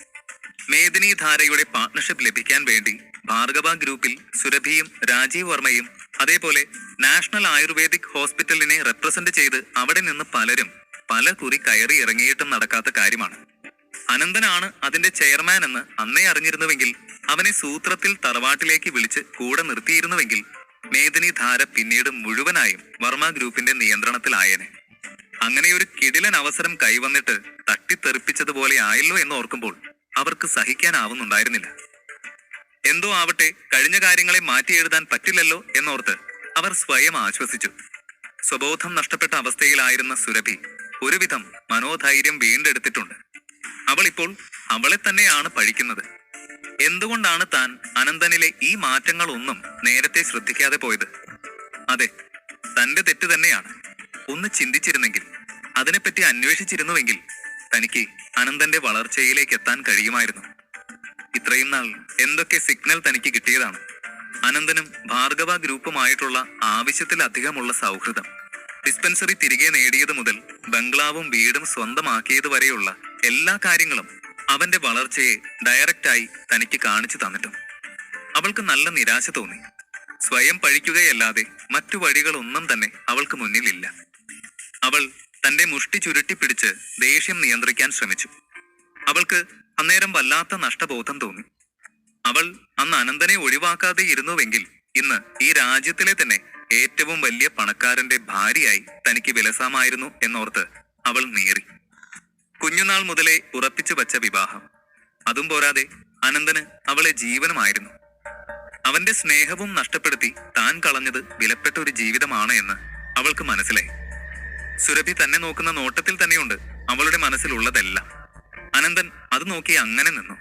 മേദിനി ധാരയുടെ പാർട്ണർഷിപ്പ് ലഭിക്കാൻ വേണ്ടി ഭാർഗവ ഗ്രൂപ്പിൽ സുരഭിയും രാജീവ് വർമ്മയും അതേപോലെ നാഷണൽ ആയുർവേദിക് ഹോസ്പിറ്റലിനെ റെപ്രസെന്റ് ചെയ്ത് അവിടെ നിന്ന് പലരും പല കുറി കയറി ഇറങ്ങിയിട്ടും നടക്കാത്ത കാര്യമാണ്. അനന്തനാണ് അതിന്റെ ചെയർമാൻ എന്ന് അന്നേ അറിഞ്ഞിരുന്നുവെങ്കിൽ അവനെ സൂത്രത്തിൽ തറവാട്ടിലേക്ക് വിളിച്ച് കൂടെ നിർത്തിയിരുന്നുവെങ്കിൽ മേദിനി ധാര പിന്നീട് മുഴുവനായും വർമ്മ ഗ്രൂപ്പിന്റെ നിയന്ത്രണത്തിലായേനെ. അങ്ങനെ ഒരു കിടിലൻ അവസരം കൈവന്നിട്ട് തട്ടിത്തെറിപ്പിച്ചതുപോലെ ആയല്ലോ എന്ന് ഓർക്കുമ്പോൾ അവർക്ക് സഹിക്കാനാവുന്നുണ്ടായിരുന്നില്ല. എന്തോ ആവട്ടെ, കഴിഞ്ഞ കാര്യങ്ങളെ മാറ്റി എഴുതാൻ പറ്റില്ലല്ലോ എന്നോർത്ത് അവർ സ്വയം ആശ്വസിച്ചു. സ്വബോധം നഷ്ടപ്പെട്ട അവസ്ഥയിലായിരുന്ന സുരഭി ഒരുവിധം മനോധൈര്യം വീണ്ടെടുത്തിട്ടുണ്ട്. അവൾ ഇപ്പോൾ അവളെ തന്നെയാണ് പഴിക്കുന്നത്. എന്തുകൊണ്ടാണ് താൻ അനന്തനിലെ ഈ മാറ്റങ്ങളൊന്നും നേരത്തെ ശ്രദ്ധിക്കാതെ പോയത്? അതെ, തന്റെ തെറ്റ് തന്നെയാണ്. ഒന്ന് ചിന്തിച്ചിരുന്നെങ്കിൽ, അതിനെപ്പറ്റി അന്വേഷിച്ചിരുന്നുവെങ്കിൽ തനിക്ക് അനന്തന്റെ വളർച്ചയിലേക്ക് എത്താൻ കഴിയുമായിരുന്നു. ഇത്രയും നാൾ എന്തൊക്കെ സിഗ്നൽ തനിക്ക് കിട്ടിയതാണ്. അനന്തനും ഭാർഗവ ഗ്രൂപ്പുമായിട്ടുള്ള ആവശ്യത്തിലധികമുള്ള സൗഹൃദം, ഡിസ്പെൻസറി തിരികെ നേടിയത് മുതൽ ബംഗ്ലാവും വീടും സ്വന്തമാക്കിയത് വരെയുള്ള എല്ലാ കാര്യങ്ങളും അവന്റെ വളർച്ചയെ ഡയറക്റ്റായി തനിക്ക് കാണിച്ചു തന്നിട്ടും അവൾക്ക് നല്ല നിരാശ തോന്നി. സ്വയം പഴിക്കുകയല്ലാതെ മറ്റു വഴികളൊന്നും തന്നെ അവൾക്ക് മുന്നിലില്ല. അവൾ തന്റെ മുഷ്ടി ചുരുട്ടിപ്പിടിച്ച് ദേഷ്യം നിയന്ത്രിക്കാൻ ശ്രമിച്ചു. അവൾക്ക് അന്നേരം വല്ലാത്ത നഷ്ടബോധം തോന്നി. അവൾ അന്ന് അനന്തനെ ഒഴിവാക്കാതെ ഇരുന്നുവെങ്കിൽ ഇന്ന് ഈ രാജ്യത്തിലെ തന്നെ ഏറ്റവും വലിയ പണക്കാരന്റെ ഭാര്യയായി തനിക്ക് വിലസാമായിരുന്നു എന്നോർത്ത് അവൾ നീറി. കുഞ്ഞുനാൾ മുതലേ ഉറപ്പിച്ചു വച്ച വിവാഹം, അതും പോരാതെ അനന്തന് അവളെ ജീവനുമായിരുന്നു. അവന്റെ സ്നേഹവും നഷ്ടപ്പെടുത്തി താൻ കളഞ്ഞത് വിലപ്പെട്ട ഒരു ജീവിതമാണ് എന്ന് അവൾക്ക് മനസ്സിലായി. സുരഭി തന്നെ നോക്കുന്ന നോട്ടത്തിൽ തന്നെയുണ്ട് അവളുടെ മനസ്സിലുള്ളതെല്ലാം. അനന്തൻ അത് നോക്കി അങ്ങനെ നിന്നു.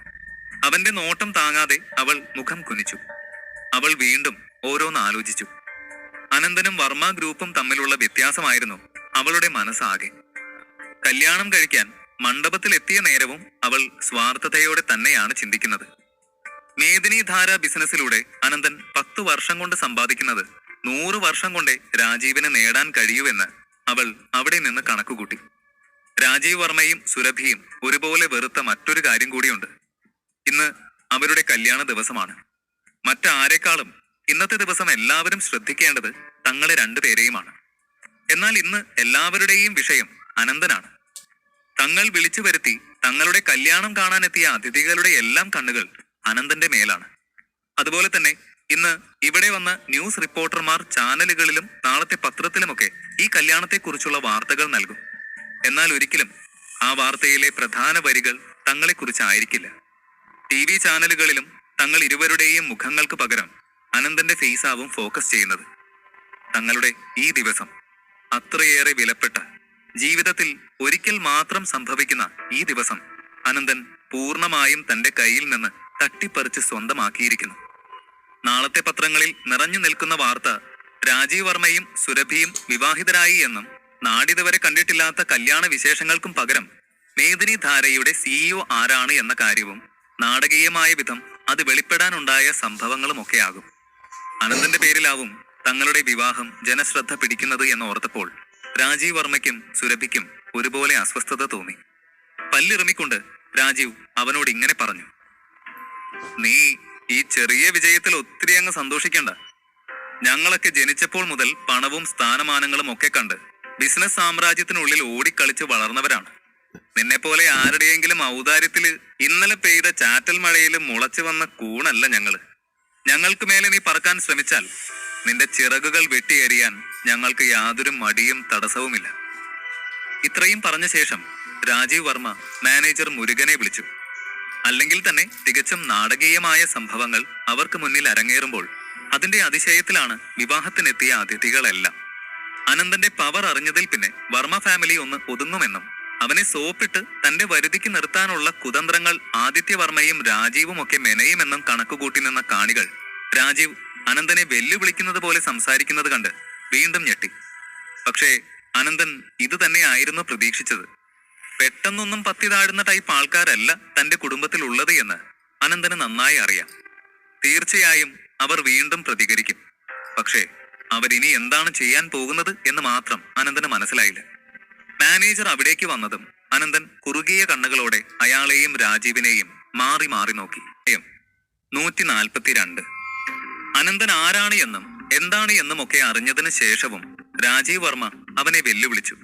അവന്റെ നോട്ടം താങ്ങാതെ അവൾ മുഖം കുനിച്ചു. അവൾ വീണ്ടും ഓരോന്ന് ആലോചിച്ചു. അനന്തനും വർമ്മ ഗ്രൂപ്പും തമ്മിലുള്ള വ്യത്യാസമായിരുന്നു അവളുടെ മനസ്സാകെ. കല്യാണം കഴിക്കാൻ മണ്ഡപത്തിൽ എത്തിയ നേരവും അവൾ സ്വാർത്ഥതയോടെ തന്നെയാണ് ചിന്തിക്കുന്നത്. മേദിനി ധാര ബിസിനസ്സിലൂടെ അനന്തൻ 10 വർഷം കൊണ്ട് സമ്പാദിക്കുന്നത് 100 വർഷം കൊണ്ടേ രാജീവിന് നേടാൻ കഴിയൂവെന്ന് അവൾ അവിടെ നിന്ന് കണക്കുകൂട്ടി. രാജീവ് വർമ്മയും സുരഭിയും ഒരുപോലെ വെറുത്ത മറ്റൊരു കാര്യം കൂടിയുണ്ട്. ഇന്ന് അവരുടെ കല്യാണ ദിവസമാണ്. മറ്റാരെക്കാളും ഇന്നത്തെ ദിവസം എല്ലാവരും ശ്രദ്ധിക്കേണ്ടത് തങ്ങളെ രണ്ടുപേരെയുമാണ്. എന്നാൽ ഇന്ന് എല്ലാവരുടെയും വിഷയം അനന്തനാണ്. തങ്ങൾ വിളിച്ചു വരുത്തി തങ്ങളുടെ കല്യാണം കാണാനെത്തിയ അതിഥികളുടെ എല്ലാം കണ്ണുകൾ അനന്തന്റെ മേലാണ്. അതുപോലെ തന്നെ ഇന്ന് ഇവിടെ വന്ന ന്യൂസ് റിപ്പോർട്ടർമാർ ചാനലുകളിലും നാളത്തെ പത്രത്തിലുമൊക്കെ ഈ കല്യാണത്തെക്കുറിച്ചുള്ള വാർത്തകൾ നൽകും. എന്നാൽ ഒരിക്കലും ആ വാർത്തയിലെ പ്രധാന വരികൾ തങ്ങളെക്കുറിച്ചായിരിക്കില്ല. TV ചാനലുകളിലും തങ്ങൾ ഇരുവരുടെയും മുഖങ്ങൾക്ക് പകരം അനന്തന്റെ ഫേസാവും ഫോക്കസ് ചെയ്യുന്നത്. തങ്ങളുടെ ഈ ദിവസം, അത്രയേറെ വിലപ്പെട്ട, ജീവിതത്തിൽ ഒരിക്കൽ മാത്രം സംഭവിക്കുന്ന ഈ ദിവസം അനന്തൻ പൂർണ്ണമായും തന്റെ കയ്യിൽ നിന്ന് തട്ടിപ്പറിച്ച് സ്വന്തമാക്കിയിരിക്കുന്നു. നാളത്തെ പത്രങ്ങളിൽ നിറഞ്ഞു നിൽക്കുന്ന വാർത്ത രാജീവ് വർമ്മയും സുരഭിയും വിവാഹിതരായി എന്നും നാടിതുവരെ കണ്ടിട്ടില്ലാത്ത കല്യാണ വിശേഷങ്ങൾക്കും പകരം മേദിനി ധാരയുടെ CEO ആരാണ് എന്ന കാര്യവും നാടകീയമായ വിധം അത് വെളിപ്പെടാനുണ്ടായ സംഭവങ്ങളുമൊക്കെയാകും. അനന്തന്റെ പേരിലാവും തങ്ങളുടെ വിവാഹം ജനശ്രദ്ധ പിടിക്കുന്നത് എന്നോർത്തപ്പോൾ രാജീവ് വർമ്മയ്ക്കും സുരഭിക്കും ഒരുപോലെ അസ്വസ്ഥത തോന്നി. പല്ലിറുമിക്കൊണ്ട് രാജീവ് അവനോട് ഇങ്ങനെ പറഞ്ഞു: നീ ഈ ചെറിയ വിജയത്തിൽ ഒത്തിരി അങ്ങ് സന്തോഷിക്കണ്ട. ഞങ്ങളൊക്കെ ജനിച്ചപ്പോൾ മുതൽ പണവും സ്ഥാനമാനങ്ങളും ഒക്കെ കണ്ട് ബിസിനസ് സാമ്രാജ്യത്തിനുള്ളിൽ ഓടിക്കളിച്ച് വളർന്നവരാണ്. നിന്നെപ്പോലെ ആരുടെയെങ്കിലും ഔദാര്യത്തില് ഇന്നലെ പെയ്ത ചാറ്റൽ മഴയിലും മുളച്ചു വന്ന കൂണല്ല ഞങ്ങള്. ഞങ്ങൾക്ക് മേലെ നീ പറക്കാൻ ശ്രമിച്ചാൽ നിന്റെ ചിറകുകൾ വെട്ടിയെറിയാൻ ഞങ്ങൾക്ക് യാതൊരു മടിയും തടസ്സവുമില്ല. ഇത്രയും പറഞ്ഞ ശേഷം രാജീവ് വർമ്മ മാനേജർ മുരുകനെ വിളിച്ചു. അല്ലെങ്കിൽ തന്നെ തികച്ചും നാടകീയമായ സംഭവങ്ങൾ അവർക്ക് മുന്നിൽ അരങ്ങേറുമ്പോൾ അതിന്റെ അതിശയത്തിലാണ് വിവാഹത്തിനെത്തിയ അതിഥികളെല്ലാം. അനന്തന്റെ പവർ അറിഞ്ഞതിൽ പിന്നെ വർമ്മ ഫാമിലി ഒന്ന് ഒതുങ്ങുമെന്നും അവനെ സോപ്പിട്ട് തന്റെ വരുതിക്ക് നിർത്താനുള്ള കുതന്ത്രങ്ങൾ ആദിത്യവർമ്മയും രാജീവും ഒക്കെ മെനയുമെന്നും കണക്കുകൂട്ടി നിന്ന കാണികൾ രാജീവ് അനന്തനെ വെല്ലുവിളിക്കുന്നത് പോലെ സംസാരിക്കുന്നത് കണ്ട് വീണ്ടും ഞെട്ടി. പക്ഷേ അനന്തൻ ഇത് തന്നെയായിരുന്നു പ്രതീക്ഷിച്ചത്. പെട്ടെന്നൊന്നും പത്തി താഴുന്ന ടൈപ്പ് ആൾക്കാരല്ല തന്റെ കുടുംബത്തിലുള്ളത് എന്ന് അനന്തന് നന്നായി അറിയാം. തീർച്ചയായും അവർ വീണ്ടും പ്രതികരിക്കും. പക്ഷേ അവരിനി എന്താണ് ചെയ്യാൻ പോകുന്നത് എന്ന് മാത്രം അനന്തന് മനസ്സിലായില്ല. മാനേജർ അവിടേക്ക് വന്നതും അനന്തൻ കുറുകിയ കണ്ണുകളോടെ അയാളെയും രാജീവിനെയും മാറി മാറി നോക്കി. 142. അനന്തൻ ആരാണ് എന്നും എന്താണ് എന്നും ഒക്കെ അറിഞ്ഞതിന് ശേഷവും രാജീവ് വർമ്മ അവനെ വെല്ലുവിളിച്ചു.